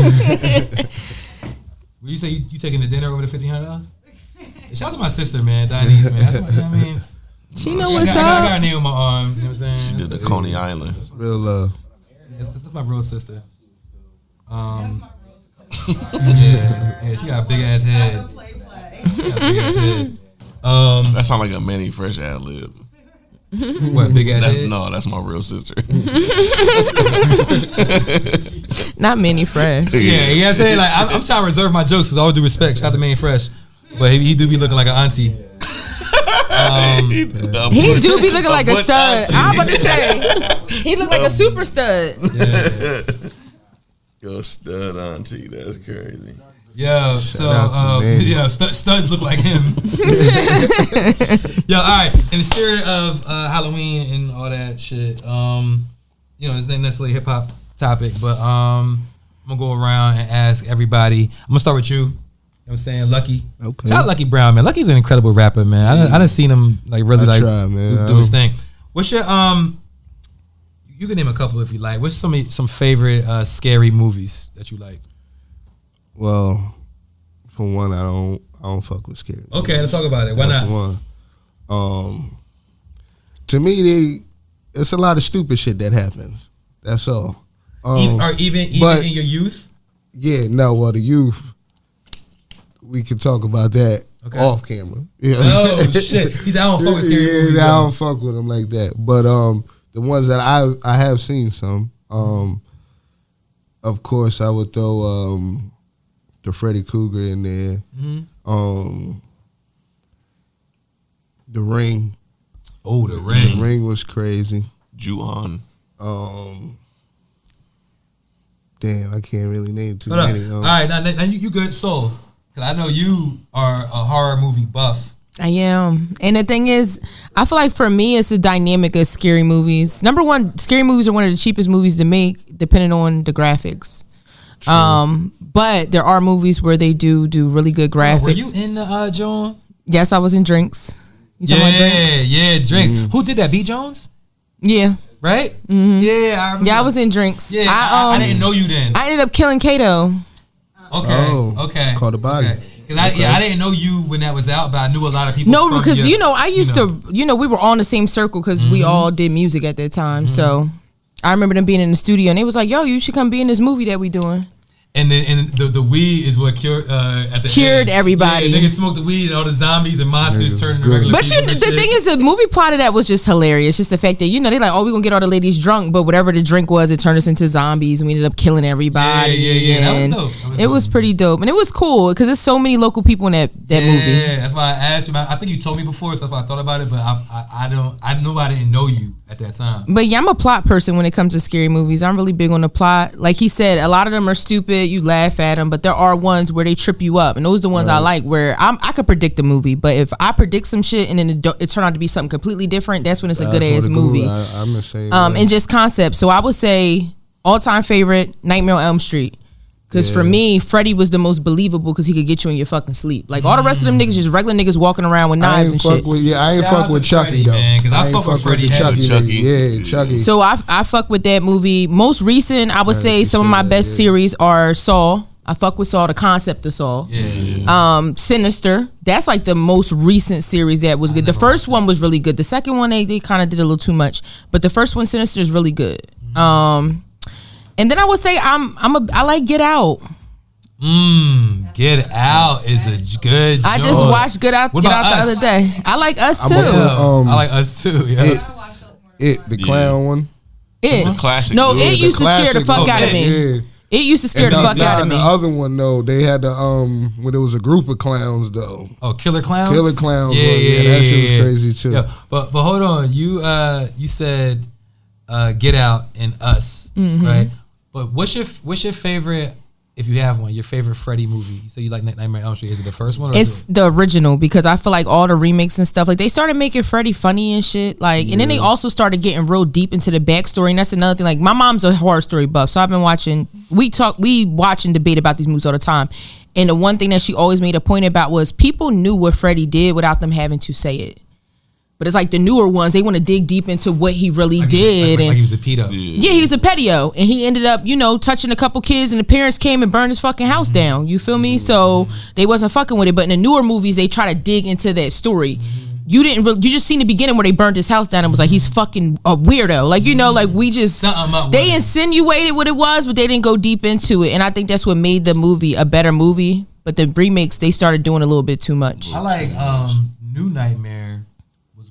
Will you say you taking the dinner over the $1,500? Shout out to my sister, man, Dianese, man. That's what, you know what I mean. She know what's I got up. her name on my arm. You know what I'm saying? She did the Coney Island. Real love. That's my real sister. Yeah, she got a big ass head. She got a big ass head. That sound like a Manny Fresh ad lib. What, big ass head? No, that's my real sister. Not Manny Fresh. Yeah, you know what I'm saying? Like, I'm trying to reserve my jokes because all due respect. Shout out to Manny Fresh. But he do be looking like an auntie. He do be looking like a stud. I'm about to say, he look like a super stud. Yeah. Yo, stud auntie, that's crazy. Yo, studs look like him. Yo, all right. In the spirit of Halloween and all that shit, it's not necessarily a hip hop topic, but I'm gonna go around and ask everybody. I'm gonna start with you. You know what I'm saying? Lucky. Okay. Shout out Luckie Brown, man. Lucky's an incredible rapper, man. I done seen him like really do his thing. What's your you can name a couple if you like. What's some favorite scary movies that you like? Well, for one, I don't fuck with scary. Okay, let's talk about it. Why That's not? One. To me, it's a lot of stupid shit that happens. That's all. Even in your youth? Yeah, no. Well, the youth, we can talk about that off camera. Yeah. Oh shit! He's out on fuck with scary movies. Yeah, I don't fuck with them like that. But the ones that I have seen some. Of course, I would throw the Freddy Krueger in there. Mm-hmm. The Ring. Oh, The Ring. The Ring was crazy. Ju-on. Damn, I can't really name too Hold many. up. All right, now you good soul. Because I know you are a horror movie buff. I am. And the thing is, I feel like for me, it's a dynamic of scary movies. Number one, scary movies are one of the cheapest movies to make, depending on the graphics. True. But there are movies where they do really good graphics. Were you in the John? Yes, I was in Drinks. You talking about Drinks? Yeah, Drinks. Mm-hmm. Who did that? B. Jones? Yeah. Right? Mm-hmm. Yeah, I remember. Yeah, I was in Drinks. Yeah, I didn't know you then. I ended up killing Kato. Okay. Caught a body. Okay. I didn't know you when that was out, but I knew a lot of people. No, because I used to, we were all in the same circle because we all did music at that time. Mm-hmm. So I remember them being in the studio and they was like, "Yo, you should come be in this movie that we doing." And the weed is what cured everybody. Yeah, niggas smoked the weed and all the zombies and monsters turned into regular people. But the thing is, the movie plot of that was just hilarious. Just the fact that they like, oh, we gonna get all the ladies drunk, but whatever the drink was, it turned us into zombies and we ended up killing everybody. Yeah. That was dope. It was pretty dope, and it was cool because there's so many local people in that movie. Yeah, that's why I asked you. I think you told me before, so that's why I thought about it. But I didn't know you at that time. But yeah, I'm a plot person when it comes to scary movies. I'm really big on the plot. Like he said, a lot of them are stupid. You laugh at them, but there are ones where they trip you up, and those are the ones I like. Where I could predict a movie, but if I predict some shit and then it turned out to be something completely different, that's when it's a good ass movie. I'm the same. And just concept. So I would say all time favorite, Nightmare on Elm Street. Because for me, Freddy was the most believable because he could get you in your fucking sleep. Like all the rest of them niggas, just regular niggas walking around with knives and shit. I ain't fuck with Chucky though. Because I fuck with Freddy. Chucky. Yeah, Chucky. So I fuck with that movie. Most recent, I would say some of my best series are Saw. I fuck with Saw, the concept of Saw. Yeah. Sinister. That's like the most recent series that was good. The first one was really good. The second one they kind of did a little too much, but the first one, Sinister, is really good. And then I would say I like Get Out. Get Out is a good joke. I just watched Get Out the other day. I like Us too. I like Us too. Yeah. The clown one. The classic. No, it used to scare the fuck out of me. Yeah. It used to scare the fuck out of me. The other one though, they had the when it was a group of clowns though. Oh, Killer Clowns. Killer Clowns. Yeah, that shit was crazy too. Yeah, but hold on, you said Get Out and Us, right? But what's your favorite? If you have one, your favorite Freddy movie? You say you like Nightmare on Elm Street. Is it the first one? Or it's the original because I feel like all the remakes and stuff, like they started making Freddy funny and shit. Like, and then they also started getting real deep into the backstory. And that's another thing. Like, my mom's a horror story buff, so I've been watching. We watch and debate about these movies all the time. And the one thing that she always made a point about was people knew what Freddie did without them having to say it. But it's like the newer ones, they want to dig deep into what he really did. Like he was a pedo. Yeah, he was a pedo. And he ended up, touching a couple kids, and the parents came and burned his fucking house down. You feel me? So they wasn't fucking with it. But in the newer movies, they try to dig into that story. You you just seen the beginning where they burned his house down and was like, he's fucking a weirdo. Like, like we just, they insinuated what it was, but they didn't go deep into it. And I think that's what made the movie a better movie. But the remakes, they started doing a little bit too much. I like New Nightmare.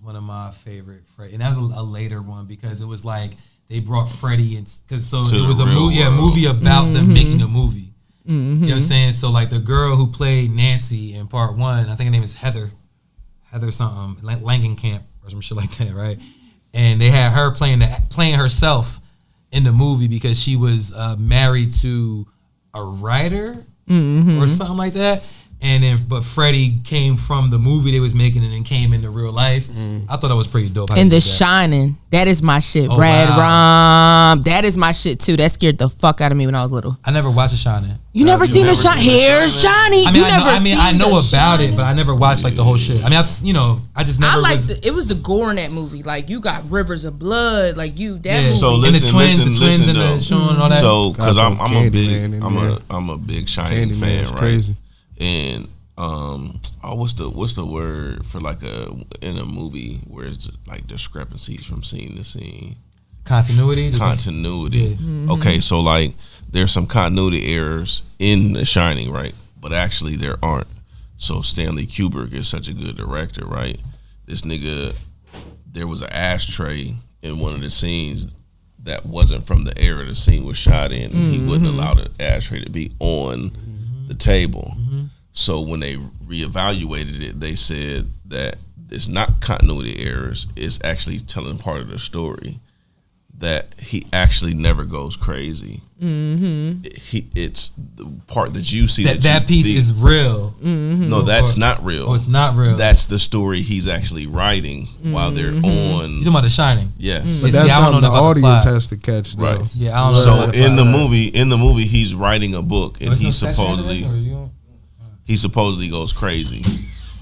One of my favorite Freddy, and that was a later one because it was like they brought Freddy in because it was a movie about them making a movie. You know what I'm saying? So like the girl who played Nancy in part 1, I think her name is Heather something, like Langenkamp or some shit like that, right? And they had her playing herself in the movie because she was married to a writer or something like that. And then, but Freddie came from the movie they was making and then came into real life. I thought that was pretty dope. And The Shining, that is my shit. Oh, Brad wow. Rom, that is my shit too. That scared the fuck out of me when I was little. I never watched The Shining. You never seen The Shining? Here's Johnny. I know about it, but I never watched like the whole shit. I mean, I just never. I liked it. It was the gore in that movie. Like you got rivers of blood. Like movie. So listen, and the Sean and all that. So because I'm a big Shining Candyman fan, is right? Crazy. And what's the word for like in a movie where it's like discrepancies from scene to scene? Continuity. Yeah. Okay, so like there's some continuity errors in The Shining, right? But actually there aren't. So Stanley Kubrick is such a good director, right? This nigga, there was an ashtray in one of the scenes that wasn't from the era the scene was shot in, and he wouldn't allow the ashtray to be on the table. So when they reevaluated it, they said that it's not continuity errors. It's actually telling part of the story that he actually never goes crazy. It's the part that you see that piece is real. No, that's not real. Oh, it's not real. That's the story he's actually writing while they're on. You talking about The Shining? Yes. But that's something the audience has to catch, though. Right. Yeah, I don't know. So in the movie, he's writing a book, and he supposedly goes crazy.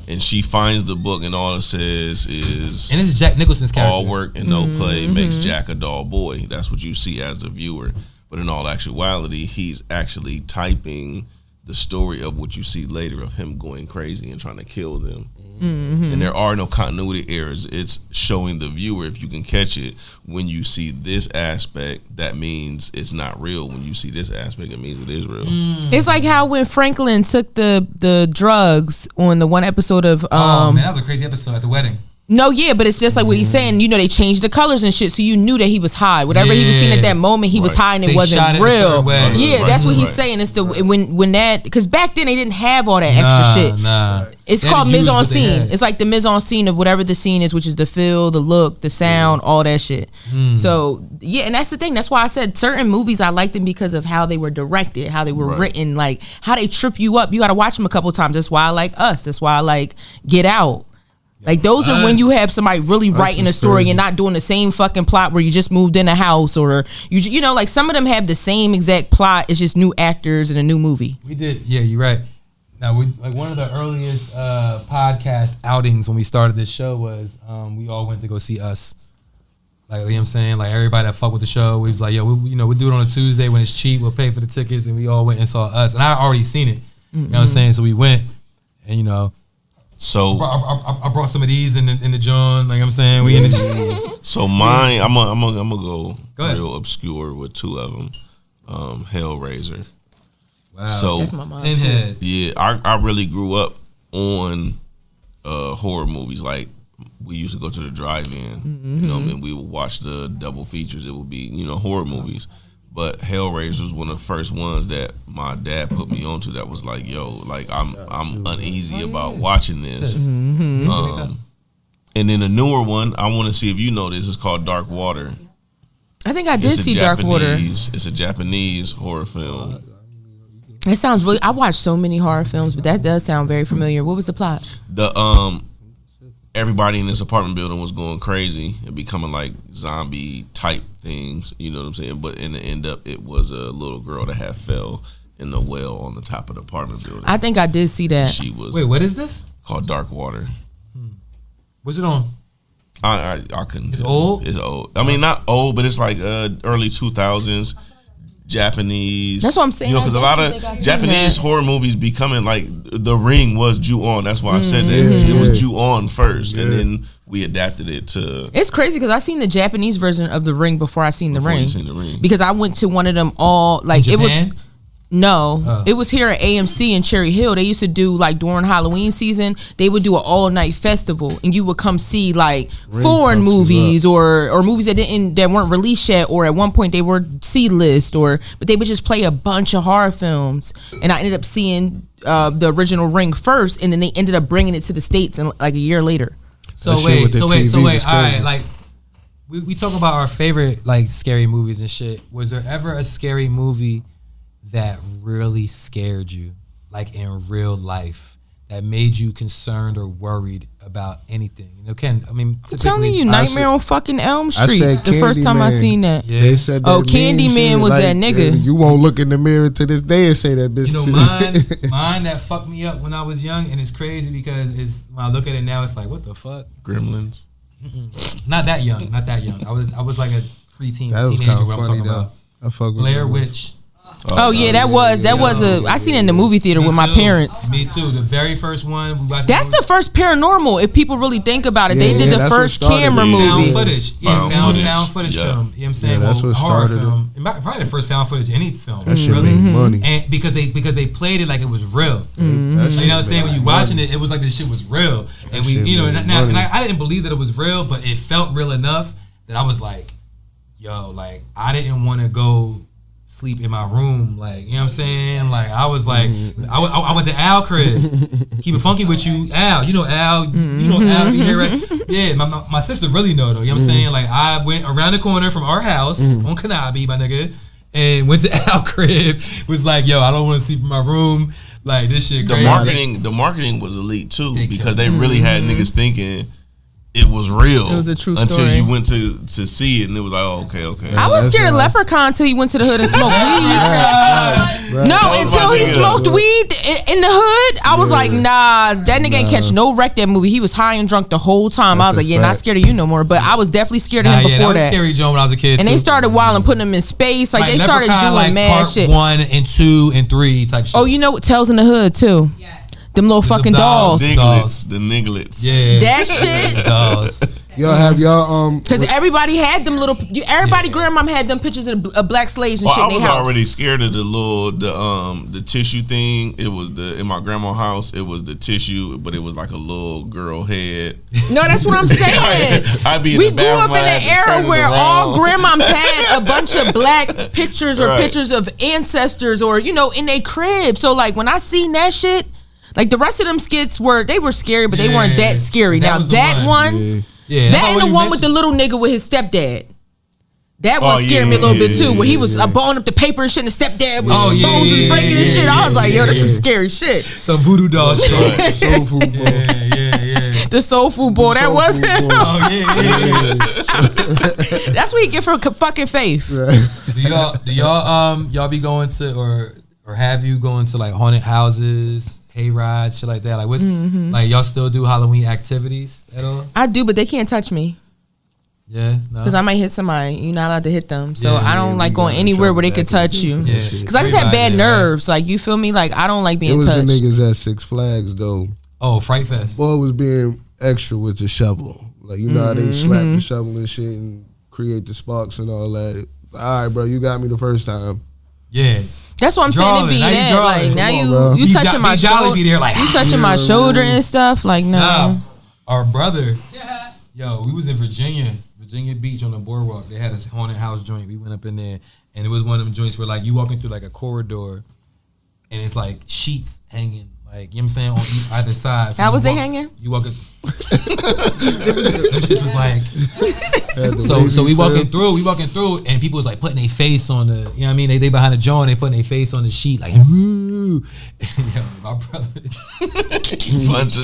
And she finds the book, and all it says is, and it's Jack Nicholson's character. All work and no play makes Jack a dull boy. That's what you see as the viewer. But in all actuality, he's actually typing the story of what you see later of him going crazy and trying to kill them. And there are no continuity errors. It's showing the viewer, if you can catch it, when you see this aspect, that means it's not real. When you see this aspect, it means it is real. It's like how when Franklin took the drugs on the one episode of oh man, that was a crazy episode at the wedding. No, yeah, but it's just like what he's saying. They changed the colors and shit, so you knew that he was high. Whatever he was seeing at that moment, he was high and it wasn't real. Yeah, that's what he's saying. It's the when that, because back then they didn't have all that extra shit. It's called mise en scene. It's like the mise en scene of whatever the scene is, which is the feel, the look, the sound, all that shit. So yeah, and that's the thing. That's why I said certain movies I liked them because of how they were directed, how they were written, like how they trip you up. You got to watch them a couple times. That's why I like Us. That's why I like Get Out. Like those are when you have somebody really writing a story and not doing the same fucking plot where you just moved in a house or you know, like some of them have the same exact plot. It's just new actors in a new movie. We did, yeah, you're right. Now, like one of the earliest podcast outings when we started this show was we all went to go see Us. Like, you know what I'm saying? Like everybody that fuck with the show, we was like, yo, we do it on a Tuesday when it's cheap. We'll pay for the tickets, and we all went and saw Us. And I already seen it. You know what I'm saying? So we went, and so I brought some of these in the John. Like I'm saying, we in the. So mine, I'm gonna go real obscure with two of them. Hellraiser. Wow. So that's my mom. Yeah, I really grew up on horror movies. Like we used to go to the drive-in. You know, and we would watch the double features. It would be horror movies. But Hellraiser was one of the first ones that my dad put me onto. That was like, yo, like I'm uneasy about watching this. And then the newer one, I want to see if you know this. Is called Dark Water. I think I did see Dark Water. It's a Japanese horror film. It sounds really. I watched so many horror films, but that does sound very familiar. What was the plot? Everybody in this apartment building was going crazy and becoming like zombie type things, you know what I'm saying? But in the end up, it was a little girl that had fell in the well on the top of the apartment building. I think I did see that. She was. Wait, what is this? Called Dark Water. What's it on? I couldn't. It's old? It's old. I mean, not old, but it's like early 2000s Japanese. That's what I'm saying. You know, because a lot of Japanese horror movies becoming like The Ring was Ju-on. That's why I said that. It was Ju-on first, and then we adapted it to. It's crazy because I seen the Japanese version of The Ring before I seen The Ring. Seen The Ring. Because I went to one of them all like In it was. Japan? No, it was here at AMC in Cherry Hill. They used to do like during Halloween season, they would do an all night festival, and you would come see like foreign movies or movies that weren't released yet, or at one point they were C-list, but they would just play a bunch of horror films. And I ended up seeing the original Ring first, and then they ended up bringing it to the States in like a year later. So wait. All right, like we talk about our favorite like scary movies and shit. Was there ever a scary movie that really scared you, like in real life, that made you concerned or worried about anything? You know, Ken, I mean, I'm telling you, Nightmare on fucking Elm Street. The first time I seen that. Yeah. They said that Candyman was like, that nigga. You won't look in the mirror to this day and say that bitch. You know, mine that fucked me up when I was young, and it's crazy because when I look at it now, it's like, what the fuck? Gremlins. Not that young. I was like a preteen, that was teenager. what I'm talking about. I fuck with Blair Witch. Oh yeah, that was I seen it in the movie theater with my parents. Me too. The very first one we watched. That's the first paranormal. If people really think about it, they did the first camera Found movie. footage. Found footage film. You know what I'm saying? That's what horror started film. Probably the first found footage any film. That shit really. made money. And because they played it like it was real. You know what I'm saying? When you watching it, it was like this shit was real. And we, you know, and I didn't believe that it was real, but it felt real enough that I was like, yo, like I didn't want to go sleep in my room, like, you know what I'm saying? Like I was like, I went to Al crib. Keep it funky with you, Al. You know Al. You know Al. Be here, right? Yeah, my sister really know though. You know what I'm saying? Like I went around the corner from our house on Kanabi, my nigga, and went to Al crib. Was like, yo, I don't want to sleep in my room. Like this shit crazy. The marketing was elite too, because they really had niggas thinking it was real. It was a true until story. You went to see it, and it was like, oh, okay. I was scared of Leprechaun until he went to the hood and smoked weed. No, until he smoked weed in the hood, I was like, nah, that nigga ain't catch no wreck that movie. He was high and drunk the whole time. I was like, yeah, not scared of you no more. But I was definitely scared of him before that. Scary Joe when I was a kid. And they started wilding, putting him in space. Like they started doing like mad part shit. 1 and 2 and 3 type shit. Oh, you know what? Tales in the Hood too. Yeah. Them little fucking dolls. The Nigglets. Yeah. That shit. Dolls. Y'all have y'all because everybody had them little. Everybody grandmom had them pictures of black slaves and shit in their house. I was already scared of the tissue thing. It was in my grandma's house. It was the tissue, but it was like a little girl head. No, that's what I'm saying. We grew up in an era where all grandmoms had a bunch of black pictures or pictures of ancestors or in their crib. So like when I seen that shit, like the rest of them skits were scary, but they weren't that scary. Now that one. Yeah, that and the one with the little nigga with his stepdad. That one scared me a little bit too, where he was balling up the paper and shit, and the stepdad was bones was breaking and shit. I was like, yo, that's some scary shit. Some voodoo doll shit. Soul food boy. Yeah. The soul food boy, that was him. Oh yeah. That's what he get for fucking faith. Do y'all be going to or have you going to like haunted houses? Hayrides, shit like that. Like, what's like y'all still do Halloween activities at all? I do, but they can't touch me. Yeah, no. Because I might hit somebody. You're not allowed to hit them, so I don't like going anywhere where they could touch you. Because I just have bad nerves. Like you feel me? Like I don't like being touched. It was the niggas at Six Flags though. Oh, Fright Fest. Boy was being extra with the shovel. Like how they slap the shovel and shit and create the sparks and all that. All right, bro, you got me the first time. Yeah. That's what I'm saying. It be that. Like now you touching my shoulder. You touching my shoulder and stuff. Like no. Nah, our brother. Yo, we was in Virginia Beach on the boardwalk. They had a haunted house joint. We went up in there, and it was one of them joints where like you walking through like a corridor, and it's like sheets hanging. Like, you know what I'm saying, on either side. So how was they hanging? You walking. Them shits was like. So we walking through, and people was like putting their face on the, you know what I mean? They behind the joint, they putting their face on the sheet, like, ooh. And, yo, my brother.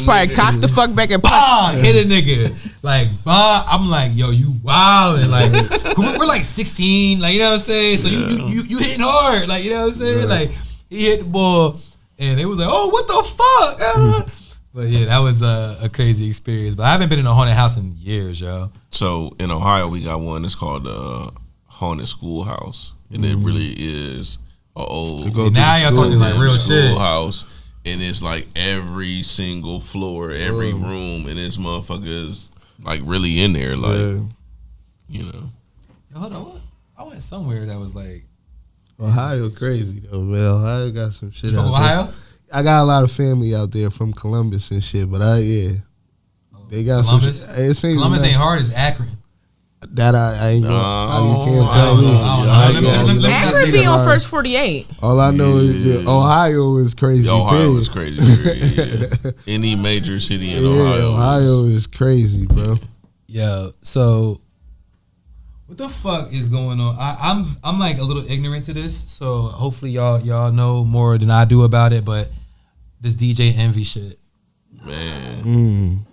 Probably cock the fuck back and hit a nigga. Like, I'm like, yo, you wildin'. Like, we're like 16, like, you know what I'm saying? So you hitting hard, like, you know what I'm saying? Right. Like, He hit the ball, and it was like, oh, what the fuck? But yeah, that was a crazy experience. But I haven't been in a haunted house in years, yo. So in Ohio, we got one that's called the Haunted Schoolhouse, and it really is a old. Now y'all talking like real shit. Schoolhouse, and it's like every single floor, every room, and this motherfucker's like really in there, like you know. Yo, hold on, what? I went somewhere that was like Ohio crazy though, man. Ohio got some shit. From out Ohio? There. I got a lot of family out there from Columbus and shit, but they got Columbus? some shit. Columbus ain't hard as Akron. That I ain't going. You can't I tell don't me. know. Let me Akron be on first 48. All I know is that Ohio is crazy. Ohio is crazy. Period, yeah. Any major city in Ohio is crazy, bro. Yo, so what the fuck is going on? I'm like a little ignorant to this, so hopefully y'all know more than I do about it. But this DJ Envy shit, man.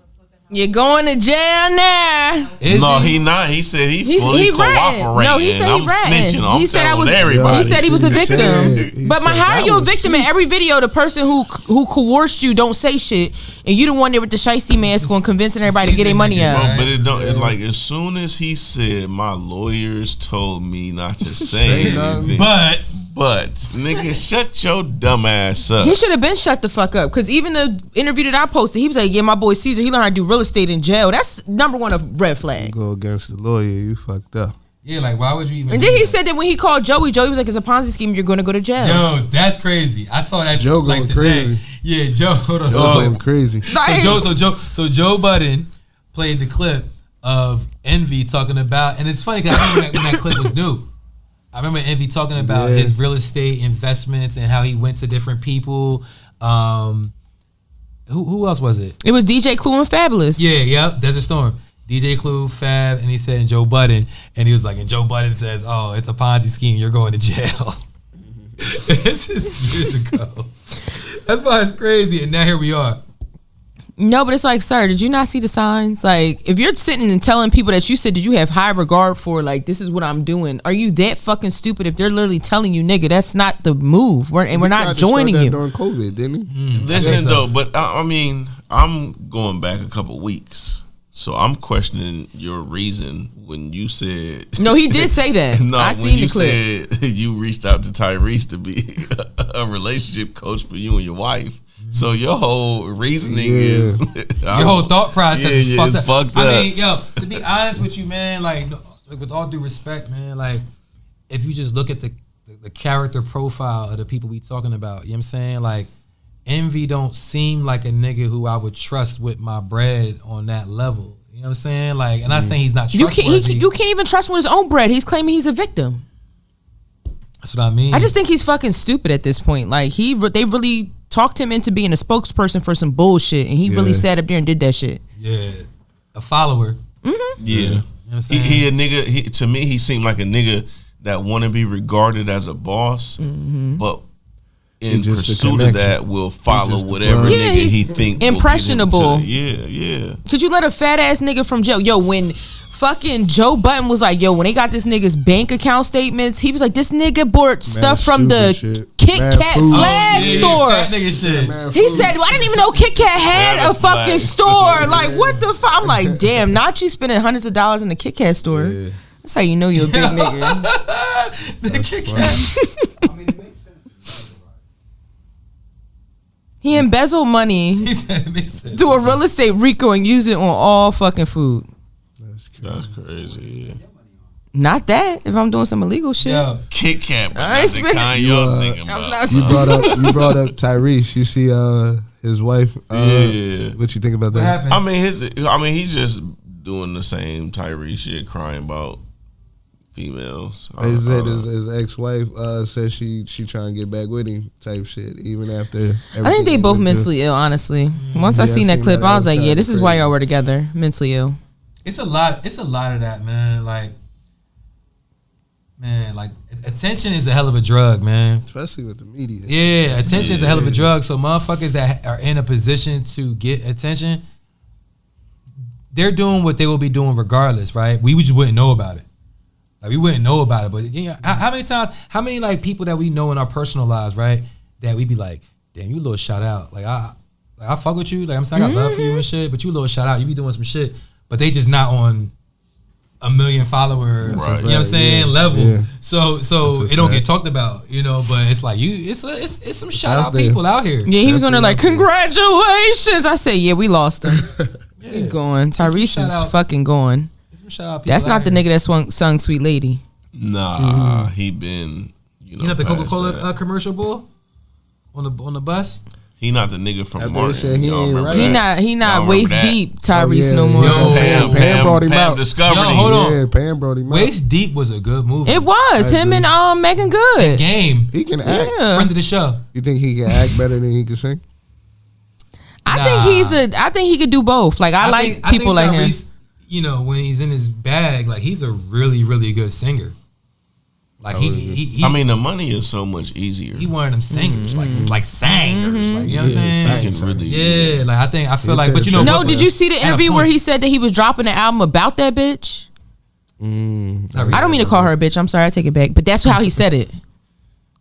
You're going to jail now. He not. He said he fully cooperating. No, he said he ratting. He said I was everybody. He said he was a victim. But how are you a victim in every video? The person who coerced you don't say shit, and you the one there with the shiesty mask on convincing everybody to get their money up. But it don't. It like as soon as he said, my lawyers told me not to say anything. But nigga, shut your dumb ass up. He should have been shut the fuck up. Because even the interview that I posted, he was like, yeah, my boy Caesar, he learned how to do real estate in jail. That's number one of red flag. You go against the lawyer, you fucked up. Yeah, like why would you even? And then he said that when he called Joey was like, it's a Ponzi scheme, you're going to go to jail. Yo, that's crazy. I saw that Joe like going today. crazy. Yeah, Joe. Hold on. Joe going crazy. So Joe Budden played the clip of Envy talking about, and it's funny because I remember when that clip was new. I remember Envy talking about his real estate investments and how he went to different people. Who else was it? It was DJ Clue and Fabulous. Yeah, yep. Desert Storm. DJ Clue, Fab, and he said and Joe Budden. And he was like, and Joe Budden says, oh, it's a Ponzi scheme. You're going to jail. This is years ago. That's why it's crazy. And now here we are. No, but it's like, sir, did you not see the signs? Like, if you're sitting and telling people that you said, did you have high regard for, like, this is what I'm doing? Are you that fucking stupid if they're literally telling you, nigga, that's not the move? We're not joining you. During COVID, didn't he? Listen, though, but I mean, I'm going back a couple weeks. So I'm questioning your reason when you said... No, he did say that. No, I seen the clip. Said you reached out to Tyrese to be a relationship coach for you and your wife. So your whole reasoning is... Your whole thought process is fucked up. I mean, yo, to be honest with you, man, like with all due respect, man, like if you just look at the character profile of the people we talking about, you know what I'm saying? Like Envy don't seem like a nigga who I would trust with my bread on that level. You know what I'm saying? Like, and I'm not saying he's not trustworthy. You can't even trust him with his own bread. He's claiming he's a victim. That's what I mean. I just think he's fucking stupid at this point. Like they really talked him into being a spokesperson for some bullshit, and he really sat up there and did that shit. Yeah, a follower. Mm-hmm. Yeah, you know what I'm saying? He a nigga. To me, he seemed like a nigga that want to be regarded as a boss, but in pursuit of that, will follow whatever nigga he think impressionable. Yeah. Could you let a fat ass nigga from jail? Yo, when fucking Joe Budden was like, yo, when they got this nigga's bank account statements, he was like, this nigga bought stuff from the Kit Kat flag store. That nigga shit. He said, well, I didn't even know Kit Kat had a fucking store. Like, what the fuck? I'm like, damn, not you spending hundreds of dollars in the Kit Kat store. Yeah. That's how you know you're a big nigga. The Kit Kat. I mean, it makes sense. He embezzled money He said it makes sense. to a real estate RICO and use it on all fucking food. That's crazy. Not that. If I'm doing some illegal shit. Yo. Kit Kat, but I not the kind y'all thinking about. You brought up Tyrese. You see his wife. What you think about that? What happened? I mean, he's just doing the same Tyrese shit, crying about females. He said his ex-wife said she trying to get back with him type shit, even after. I think they both mentally ill, honestly. Once I seen that clip, I was like, yeah, this is why y'all were together, mentally ill. It's a lot of that, man. Like attention is a hell of a drug, man. Especially with the media. Yeah, attention is a hell of a drug. So motherfuckers that are in a position to get attention, they're doing what they will be doing regardless, right? We just wouldn't know about it. Like we wouldn't know about it. But you know, how many like people that we know in our personal lives, right? that we be like, damn, you a little shout out. Like I fuck with you. Like I'm saying, I got love for you and shit. But you a little shout out. You be doing some shit, but they just not on 1 million followers. Right. You know what I'm saying? Level. Yeah. So it don't get talked about. You know, but it's like it's some shout out people out here. Yeah, he was on there like, congratulations. I said, yeah, we lost him. Yeah. He's going. Tyrese is fucking going. That's not the nigga that sung Sweet Lady. Nah, he been. You not the Coca-Cola commercial boy on the bus. He not the nigga from Martin. He not waist deep Tyrese no more. Yo, Pam brought him out. Discovered him. Hold on. Yeah, Pam brought him out. Waist Deep was a good movie. It was him and Megan Good. Game. He can act. Yeah. Friend of the show. You think he can act better than he can sing? I think he could do both. Like I like people like him. You know, when he's in his bag, like he's a really, really good singer. Like he I mean, the money is so much easier. He one of them singers, like singers, like you know what I'm saying? Really, like I feel like, but you know, no. Did you see the interview where he said that he was dropping an album about that bitch? I don't mean to call her a bitch. I'm sorry, I take it back. But that's how he said it.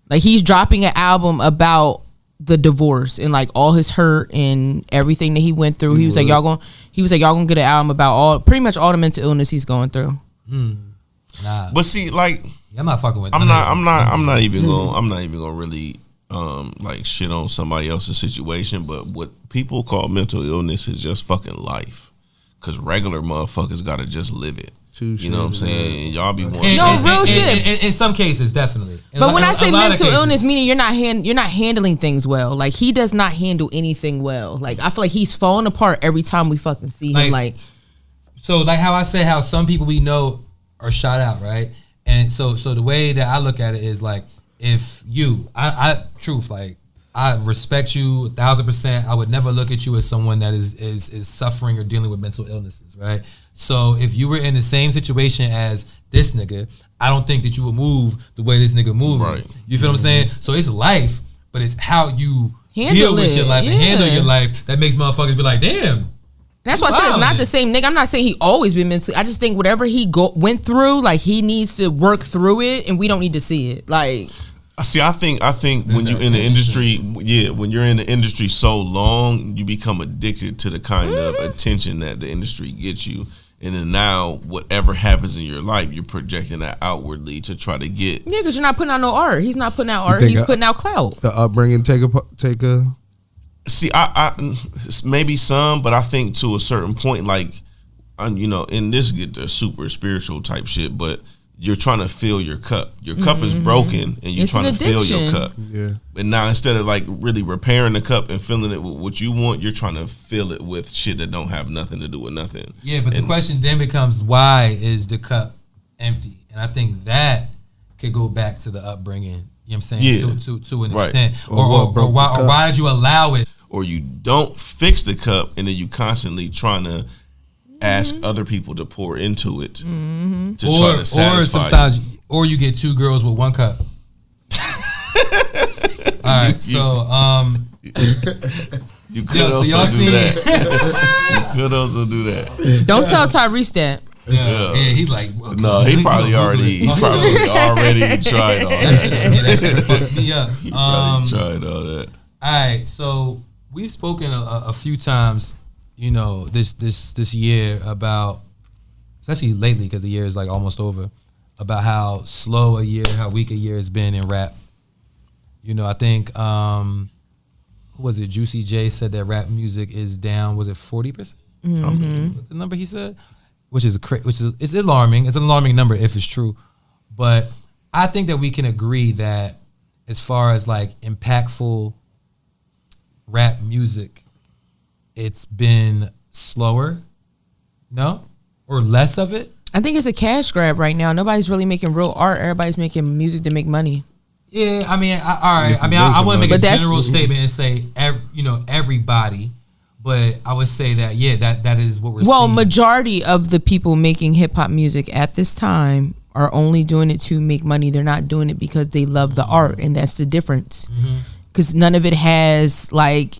Like he's dropping an album about the divorce and like all his hurt and everything that he went through. He was like, y'all gonna get an album about pretty much all the mental illness he's going through. Nah. But see, like, I'm not fucking with. I'm not even gonna really like shit on somebody else's situation. But what people call mental illness is just fucking life. Cause regular motherfuckers gotta just live it. You know what I'm saying? Y'all be wanting real shit. In some cases, definitely. But when I say mental illness, meaning you're not handling things well. Like he does not handle anything well. Like I feel like he's falling apart every time we fucking see him. Like so, like how I say how some people we know are shot out, right? And so the way that I look at it is like if you, I respect you 1,000%. I would never look at you as someone that is suffering or dealing with mental illnesses, right? So if you were in the same situation as this nigga, I don't think that you would move the way this nigga moving. Right. You feel what I'm saying? So it's life, but it's how you deal with your life and handle your life that makes motherfuckers be like, damn. That's why I said it's not the same nigga. I'm not saying he always been mentally. I just think whatever he went through, like he needs to work through it, and we don't need to see it. Like, see, I think when you're in the industry, when you're in the industry so long, you become addicted to the kind of attention that the industry gets you. And then now, whatever happens in your life, you're projecting that outwardly to try to get. Yeah, because you're not putting out no art. He's not putting out art. He's putting out clout. The upbringing take a. See, I maybe some, but I think to a certain point, like, you know, and this get the super spiritual type shit, but you're trying to fill your cup. Your cup is broken, and you're trying to fill your cup. Yeah. And now instead of like really repairing the cup and filling it with what you want, you're trying to fill it with shit that don't have nothing to do with nothing. Yeah, but the question then becomes, why is the cup empty? And I think that could go back to the upbringing. You know what I'm saying? Yeah. To an extent, or why did you allow it? Or you don't fix the cup, and then you constantly trying to ask other people to pour into it to try to satisfy. Or sometimes, or you get two girls with one cup. All right, so you could also do that. You could also do that. Don't tell Tyrese that. Yeah, he's like, okay, no, he probably already tried all that. That shit fucked me up. He probably tried all that. All right, so we've spoken a few times, you know, this year about, especially lately because the year is like almost over, about how slow a year, how weak a year has been in rap. You know, I think who was it? Juicy J said that rap music is down. Was it 40%? The number he said, which is it's alarming. It's an alarming number if it's true, but I think that we can agree that as far as like impactful rap music, it's been slower, no, or less of it. I think it's a cash grab right now. Nobody's really making real art. Everybody's making music to make money. Yeah, I mean, all right. I mean, I want to make a general statement and say, everybody, but I would say that that is what we're seeing. Well, majority of the people making hip hop music at this time are only doing it to make money. They're not doing it because they love the art, and that's the difference. Because none of it has like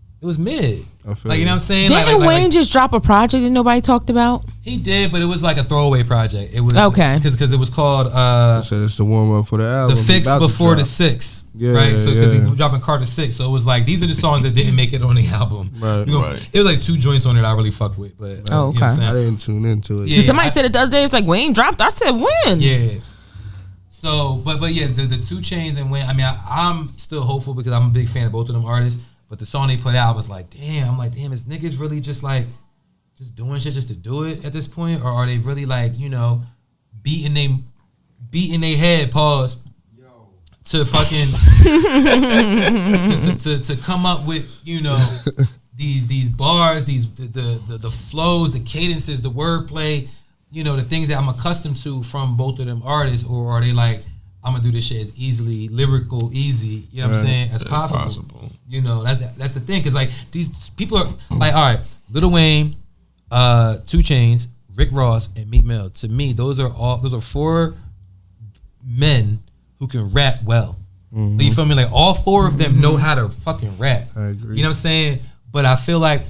It was mid. I feel Like, you know what I'm saying? Didn't Wayne just drop a project that nobody talked about? He did, but it was like a throwaway project. It was okay because it was called so it's the warm up for the album. The Fix Before the Six. Yeah, right. So because yeah. he was dropping Carter 6, so it was like these are the songs that didn't make it on the album. Right. It was like 2 joints on it I really fucked with, but okay. You know what I'm saying? I didn't tune into it. Yeah, somebody said it the other day. It's like Wayne dropped. I said when? Yeah. So, but yeah, the 2 Chainz and Wayne. I mean, I'm still hopeful because I'm a big fan of both of them artists. But the song they put out was like, damn. I'm like, damn. Is niggas really just like just doing shit just to do it at this point, or are they really like beating their head? Pause. To fucking to come up with these bars, the flows, the cadences, the wordplay, the things that I'm accustomed to from both of them artists, or are they like, I'm gonna do this shit as easy, you know what I'm saying, as possible. That's the thing, because like these people are like, all right, Lil Wayne, 2 Chainz, Rick Ross, and Meek Mill. To me, those are 4 men who can rap well. Mm-hmm. You feel me? Like all 4 of them know how to fucking rap. I agree. You know what I'm saying? But I feel like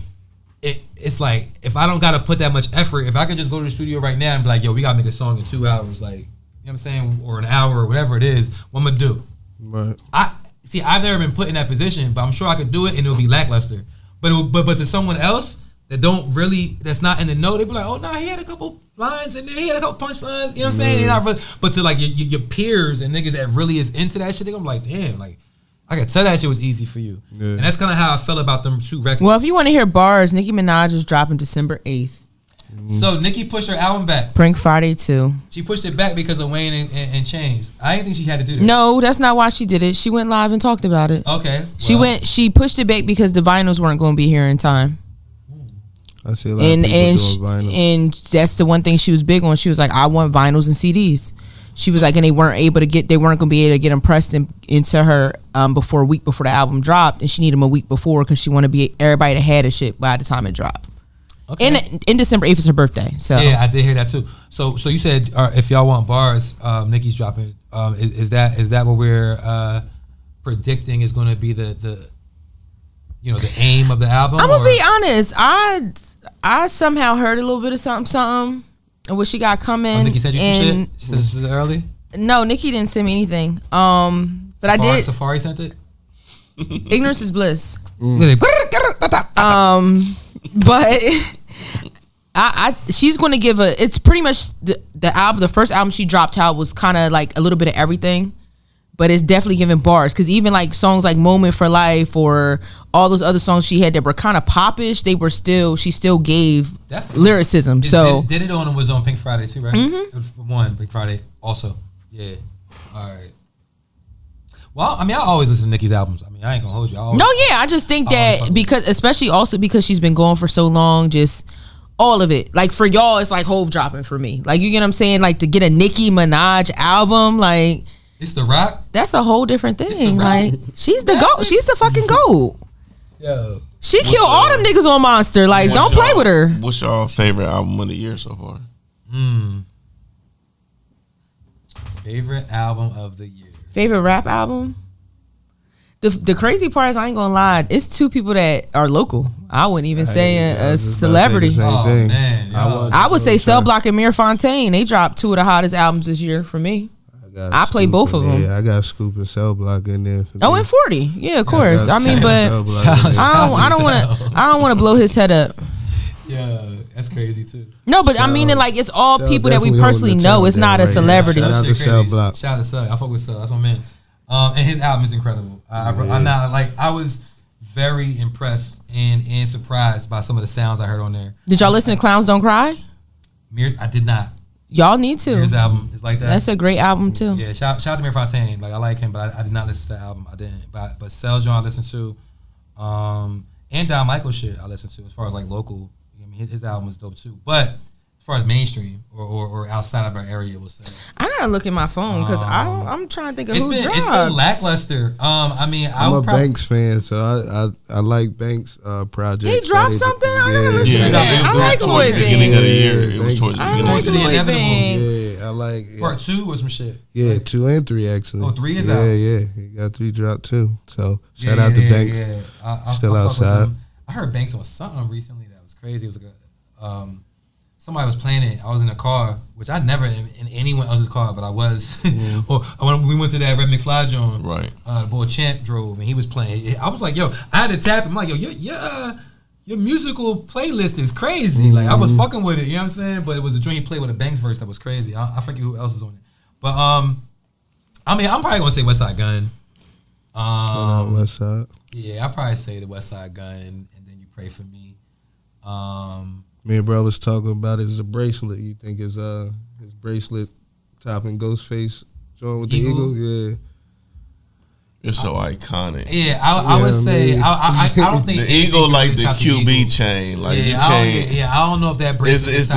it's like, if I don't gotta put that much effort, if I could just go to the studio right now and be like, yo, we gotta make a song in 2 hours, like, you know what I'm saying, or an hour or whatever it is, what I'm gonna do? Right. I've never been put in that position, but I'm sure I could do it and it'll be lackluster. But to someone else that's not in the know, they be like, oh no, he had a couple lines in there, he had a couple punchlines, you know what I'm saying? They're not really, but to like your peers and niggas that really is into that shit, they gonna be like, damn, like I could tell that shit was easy for you. Yeah. And that's kind of how I felt about them 2 records. Well, if you want to hear bars, Nicki Minaj is dropping December 8th. So Nicki pushed her album back. Prank Friday 2. She pushed it back because of Wayne and Chainz. I didn't think she had to do that. No, that's not why she did it. She went live and talked about it. Okay. She pushed it back because the vinyls weren't going to be here in time. I see a lot of people doing vinyl. And that's the one thing she was big on. She was like, I want vinyls and CDs. She was like, and they weren't going to be able to get them pressed into her a week before the album dropped, and she needed them a week before because she wanted to be everybody that had a shit by the time it dropped. Okay. In December 8th is her birthday. So yeah, I did hear that too. So you said if y'all want bars, Nicki's dropping. Is that what we're predicting is going to be the aim of the album? I'm gonna be honest. I somehow heard a little bit of something of what she got coming. Nicki sent you some shit. This was early. No, Nicki didn't send me anything. But I did. Safari sent it. Ignorance is bliss. But she's going to give it's pretty much the album. The first album she dropped out was kind of like a little bit of everything, but it's definitely giving bars, because even like songs like Moment for Life or all those other songs she had that were kind of popish, she still gave lyricism. Did It On was on Pink Friday too, right? Mm-hmm. It was one Pink Friday also. Yeah. All right. Well, I mean, I always listen to Nicki's albums. I mean, I ain't gonna hold you. I just think that because she's been going for so long, just all of it. Like for y'all, it's like HOV dropping for me. Like, you get what I'm saying? Like, to get a Nicki Minaj album, like, it's The Rock. That's a whole different thing. Like, she's the GOAT. She's the fucking GOAT. Yo, she killed all them niggas on Monster. Like, don't play with her. What's your favorite album of the year so far? Favorite album of the year. Favorite rap album? The crazy part is, I ain't gonna lie, it's 2 people that are local. I wouldn't even say a celebrity. Man, I would say Cell Block and Mir Fontaine. They dropped 2 of the hottest albums this year for me. I play both of them. Yeah, I got Scoop and Cell Block in there. And 40. Yeah, of course. I mean, but I don't want to blow his head up. Yeah, that's crazy too. No, but I mean it like it's all people that we personally know. It's not a celebrity. Shout out to Cell Block. Shout out to Cell. I fuck with Cell. That's my man. And his album is incredible. I'm not like, I was very impressed and surprised by some of the sounds I heard on there. Did y'all listen to Clowns Don't Cry? I did not. Y'all need to. His album is like that. That's a great album too. Yeah, shout out to Mir Fontaine. Like, I like him, but I did not listen to the album. I didn't. But Cell John I listened to, and Don Michael shit I listened to, as far as like local. I mean, his album was dope too. But as far as mainstream or outside of our area, we'll say. I gotta look at my phone because I'm trying to think of who dropped. It's been lackluster. I mean, I'm a Banks fan, so I like Banks' project. He dropped something. I gotta listen to that. I like Lloyd Banks. It was towards the beginning of the year. Lloyd Banks. Yeah, I like Part 2 was some shit. Yeah, 2 and 3 actually. Oh, 3 is out. Yeah, he got 3 dropped too. So shout out to Banks. Yeah. Still outside. I heard Banks on something recently that was crazy. It was like a somebody was playing it. I was in a car, which I never in anyone else's car, but I was. Or when we went to that Red McFly joint, right? The boy Champ drove and he was playing. I was like, yo, I had to tap him. I'm like, yo, your musical playlist is crazy. Like I was fucking with it, you know what I'm saying? But it was a joint he played with a Banks verse that was crazy. I forget who else is on it. But I mean, I'm probably gonna say Westside Gunn. Westside. Yeah, I'll probably say the Westside Gunn, and then You Pray for Me. Me and bro was talking about it as a bracelet. You think his bracelet topping Ghostface joint with the eagle? Yeah. It's so iconic. Yeah, I would say I don't think the eagle like the QB chain. Like I don't know if that bracelet is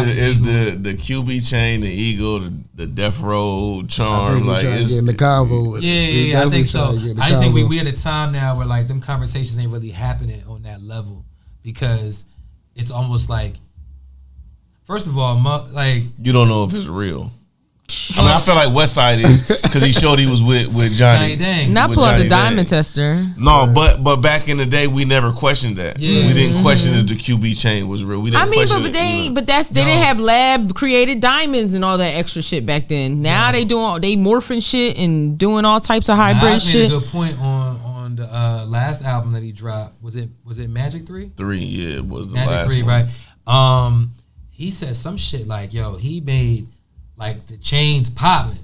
the QB chain, the eagle, the Death Row charm. Like it's in the combo. Yeah, I think so. I just think we at a time now where like them conversations ain't really happening on that level because it's almost like, first of all, like you don't know if it's real. I mean, I feel like Westside is because he showed he was with Johnny. Not pull out the diamond tester. No, but back in the day, we never questioned that. Yeah. We didn't question that the QB chain was real. We didn't question they didn't have lab created diamonds and all that extra shit back then. Now they morphing shit and doing all types of hybrid shit. Made a good point on the last album that he dropped. Was it Magic 3? 3, yeah, it was the Magic last 3, one. right? He said some shit like, yo, he made like the chains popping,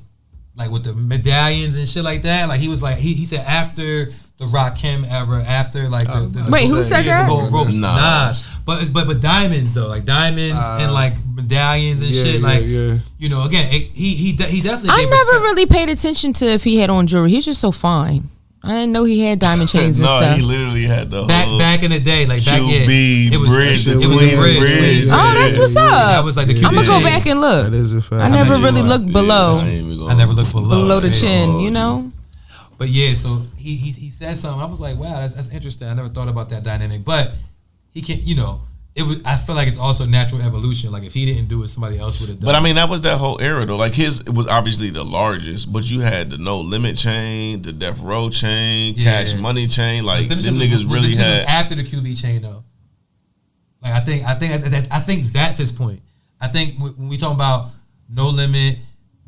like with the medallions and shit like that. Like he was like he said after the Rakim era, after like wait, who said that? Nas. But diamonds though, like diamonds and like medallions and shit. Like you know, again, he definitely. I never really paid attention to if he had on jewelry. He's just so fine. I didn't know he had diamond chains and stuff. No, he literally had the back in the day, like back QB, it was bridge, it was the bridge. Oh, that's what's up. That was like the QB. I'm gonna go back and look. That is a fact. I never really looked below. I never looked below the chin, you know. But yeah, so he said something. I was like, wow, that's interesting. I never thought about that dynamic. But he can't, you know. It was. I feel like it's also natural evolution. Like if he didn't do it, somebody else would have done. But I mean, that was that whole era though. Like it was obviously the largest, but you had the No Limit chain, the Death Row chain, Cash Money chain. Like them niggas really had. Was after the QB chain though. Like I think that's his point. I think when we talk about No Limit,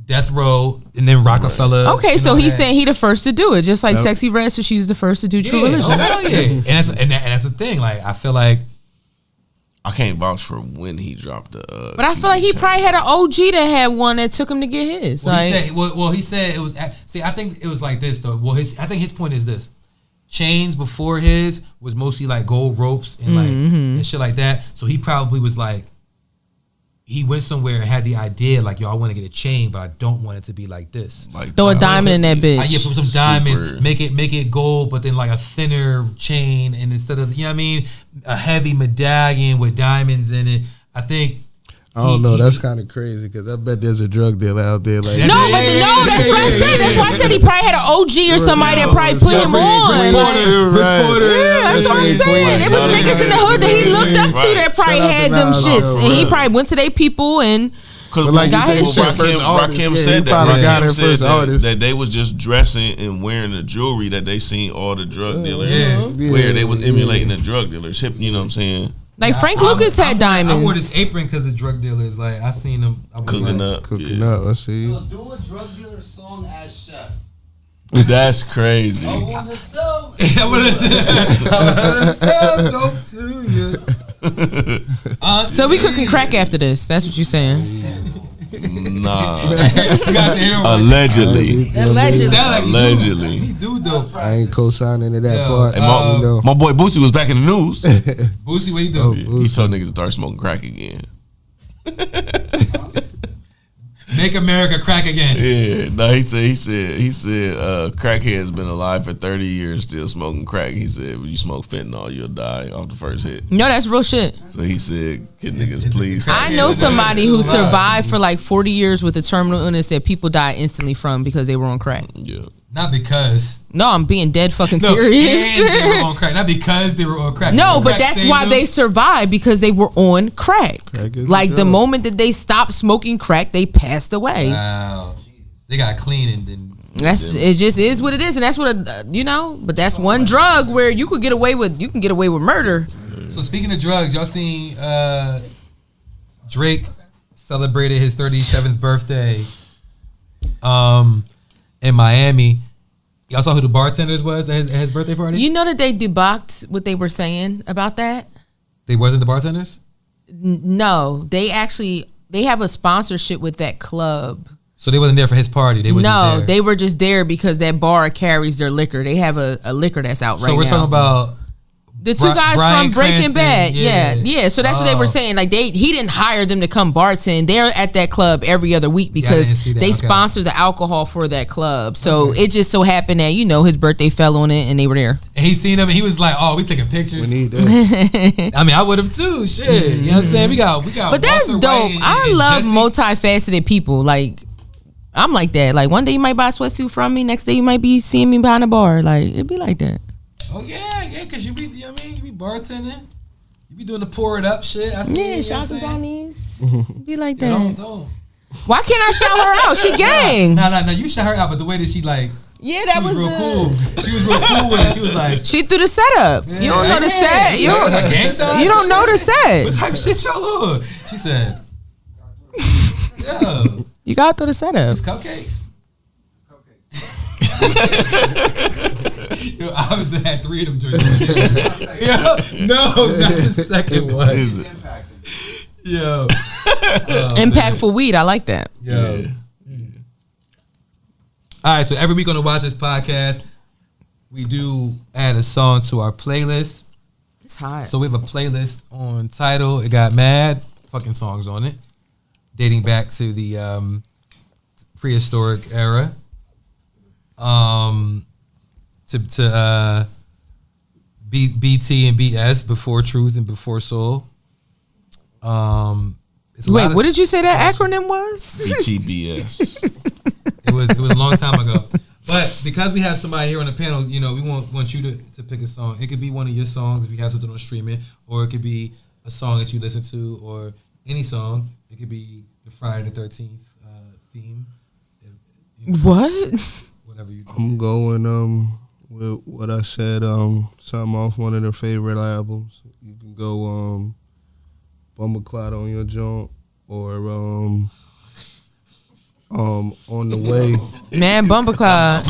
Death Row, and then Rockefeller. Okay, so he's saying he the first to do it, just like Sexy Red. So she's the first to do True Religion. Oh yeah, and that's the thing. Like I feel like. I can't vouch for when he dropped the. But I feel like he probably had an OG that had one that took him to get his. Well, he said it was. See, I think it was like this though. Well, I think his point is this: chains before his was mostly like gold ropes and like and shit like that. So he probably was like, he went somewhere and had the idea like, yo, I want to get a chain, but I don't want it to be like this. Like throw a diamond in that bitch. Put some diamonds, make it gold, but then like a thinner chain, and instead of, you know what I mean, a heavy medallion with diamonds in it. I think. I don't know. That's kind of crazy because I bet there's a drug dealer out there like. That's what I said. That's why I said he probably had an OG or somebody that probably put him on. Yeah, that's what I'm saying. It was niggas in the hood that he looked up to that probably had them shits, and he probably went to their people and. Because like Rakim said that they was just dressing and wearing the jewelry that they seen all the drug dealers wear. They was emulating the drug dealers. You know what I'm saying? Like Frank Lucas had diamonds. I wore this apron because the drug dealers. Like I seen them cooking up. I see. Yo, do a drug dealer song as Chef. That's crazy. I wanna sell. I wanna sell dope to you. So we cooking crack after this. That's what you're saying. Nah. Allegedly. He do dope. I ain't co-signing to that part. My boy Boosie was back in the news. Boosie, what you do? He told niggas to start smoking crack again. Make America crack again. Yeah, no, he said crackhead's been alive for 30 years still smoking crack. He said when you smoke fentanyl, you'll die off the first hit. No, that's real shit. So he said, "Kid niggas, please." I know somebody who survived for like 40 years with a terminal illness that people died instantly from because they were on crack. Yeah. Not because. No, I'm being dead fucking serious. And they were on crack. Not because they were on crack. No, but that's why they survived, because they were on crack. Like the moment that they stopped smoking crack, they passed away. Wow. They got clean and then. It just is what it is, and that's what you know. But that's one drug where you can get away with murder. So speaking of drugs, y'all seen Drake celebrated his 37th birthday in Miami. Y'all saw who the bartenders was at his birthday party? You know that they debunked what they were saying about that? They wasn't the bartenders? No, they have a sponsorship with that club. So they wasn't there for his party. They were just there. They were just there because that bar carries their liquor. They have a liquor that's out right now. So we're talking about the two guys Brian from Breaking Cranston, Bad. Yeah. So that's what they were saying. Like he didn't hire them to come bartend. They're at that club every other week because they sponsor the alcohol for that club. So it just so happened that his birthday fell on it and they were there. And he seen them and he was like, "Oh, we taking pictures." We need that. I mean, I would have too. Shit, you know what I'm saying? We got. But that's Walter dope. White I and love Jesse. multifaceted people. Like I'm like that. Like one day you might buy a sweatsuit from me. Next day you might be seeing me behind a bar. Like it'd be like that. Oh yeah, because you be bartending, you be doing the pour it up shit. I see. Yeah, shout out to Donnie's. Be like that. Don't. Why can't I shout her out? She gang. No. You shout her out, but the way that she like. Yeah, that was real cool. She was real cool with it. She was like, she threw the setup. Yeah, you don't know the set. You don't know the set. What type of shit y'all on? She said, "Yo, you gotta throw the setup. It's cupcakes." Yo, I had 3 of them joints. No, not the second one. Is it? Yo, impactful weed. I like that. Yo. Yeah. All right, so every week on the Watch This podcast, we do add a song to our playlist. It's hot. So we have a playlist on Tidal. It got mad fucking songs on it, dating back to the prehistoric era. To BT and BS, Before Truth and Before Soul. Wait, what did you say that acronym was? BTBS. It was a long time ago. But because we have somebody here on the panel, we want you to pick a song. It could be one of your songs if you have something on streaming, or it could be a song that you listen to, or any song. It could be the Friday the 13th theme. What? Whatever you do. I'm going with what I said, something off one of their favorite albums. You can go Bumbleclot on your joint, or On the Way. Man, Bumbleclot.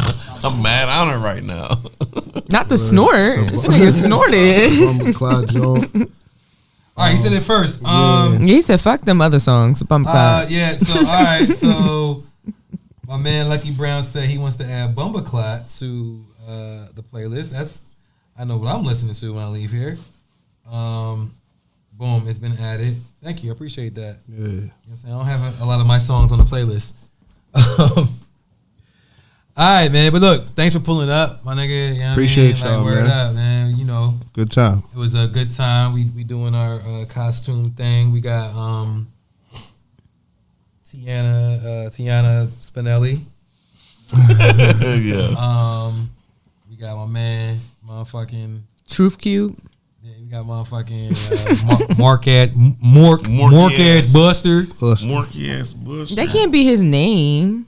I'm mad on her right now. Not the snort. This nigga snorted. Bumbleclot joint. All right, he said it first. He said, "Fuck them other songs." Bumbleclot. Yeah. So all right. So my man Luckie Brown said he wants to add Bumbleclot to the playlist. I know what I'm listening to when I leave here. Boom, it's been added. Thank you, I appreciate that. Yeah. You know what I'm saying? I don't have a lot of my songs on the playlist. All right, man. But look, thanks for pulling up, my nigga. You know appreciate what I mean? y'all, word man. up, man. Good time. It was a good time. We doing our costume thing. We got Tiana Spinelli. Yeah. We got my man, motherfucking Truth Cube. Yeah, we got motherfucking Mork ass Buster. Morky ass Buster. That can't be his name.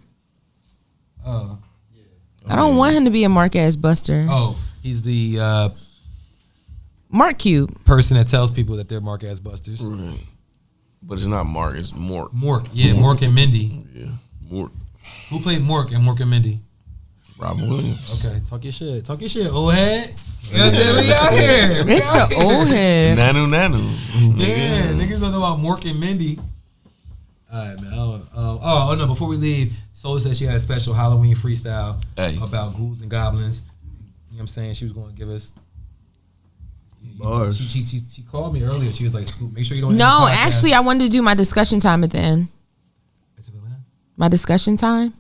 Oh, I don't want him to be a Mark ass Buster. oh, he's the Mark Cube. person that tells people that they're Mark ass Busters. Right. But it's not Mark, it's Mork. Mork, yeah, Mork and Mindy. Yeah. Mork. Who played Mork and Mork and Mindy? Robin Williams. Okay, talk your shit, old head. You know what I'm saying? We out here. It's the old head. Nanu. Yeah, niggas don't know about Mork and Mindy. All right, man. Oh no! Before we leave, Soul said she had a special Halloween freestyle about ghouls and goblins. You know what I'm saying? She was going to give us. Bars. She called me earlier. She was like, "Scoop, make sure you don't." No, actually, I wanted to do my discussion time at the end. My discussion time.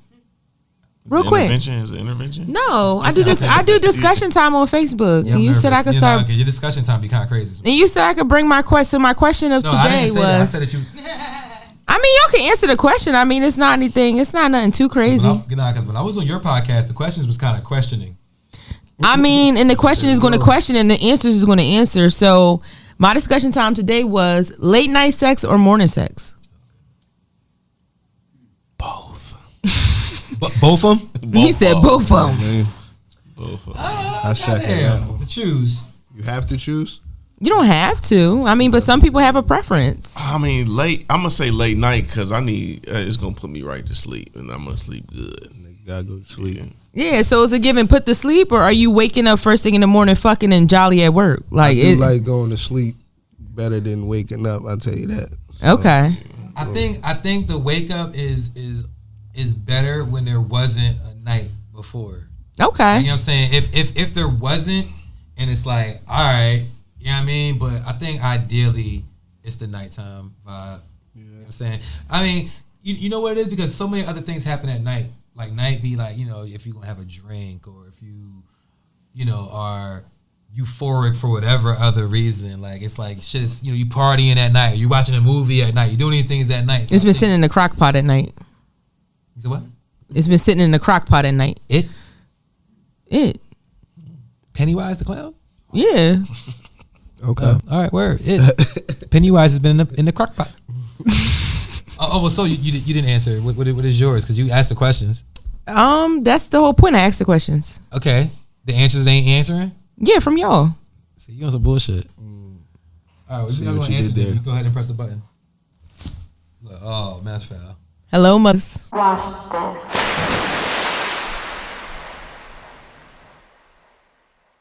Real quick. Is it intervention? No, I do this. I do discussion time on Facebook, Yeah, and you said I could start. Because your discussion time be kind of crazy. And you said I could bring my question. My question of today I didn't say that. I was. said that you. I mean, y'all can answer the question. I mean, it's not anything. It's not nothing too crazy. Because when I was on your podcast, the questions was kind of questioning. I mean, and the question is going to question, and the answers is going to answer. So, my discussion time today was late night sex or morning sex. Both. Both of them? He said both of them. I second that. To choose. You have to choose? You don't have to. I mean, but some people have a preference. I mean, I'm gonna say late night because I need. It's gonna put me right to sleep, and I'm gonna sleep good. Nigga gotta go to sleep. Yeah. So is it given put to sleep, or are you waking up first thing in the morning, fucking and jolly at work? Like I do like going to sleep better than waking up. I'll tell you that. So, okay. I think the wake up is better when there wasn't a night before. Okay. You know what I'm saying? If there wasn't, and it's like, all right, you know what I mean? But I think ideally it's the nighttime vibe. You know what I'm saying? I mean, you know what it is? Because so many other things happen at night. Like night be like, you know, if you're gonna have a drink or if you know, are euphoric for whatever other reason. Like it's like shit is, you know, you partying at night, you watching a movie at night, you doing these things at night. So It's been sitting in the crock pot at night. You said what? It's been sitting in the crock pot at night. It Pennywise the clown? Yeah. Okay. All right, word. It Pennywise has been in the crock pot. Well, so you didn't answer. What is yours? Because you asked the questions. That's the whole point. I asked the questions. Okay, the answers ain't answering. Yeah, from y'all. See, you on some bullshit. All right, we're not gonna answer them. Go ahead and press the button. Look, oh, man, that's foul. Hello, mothers. Watch this.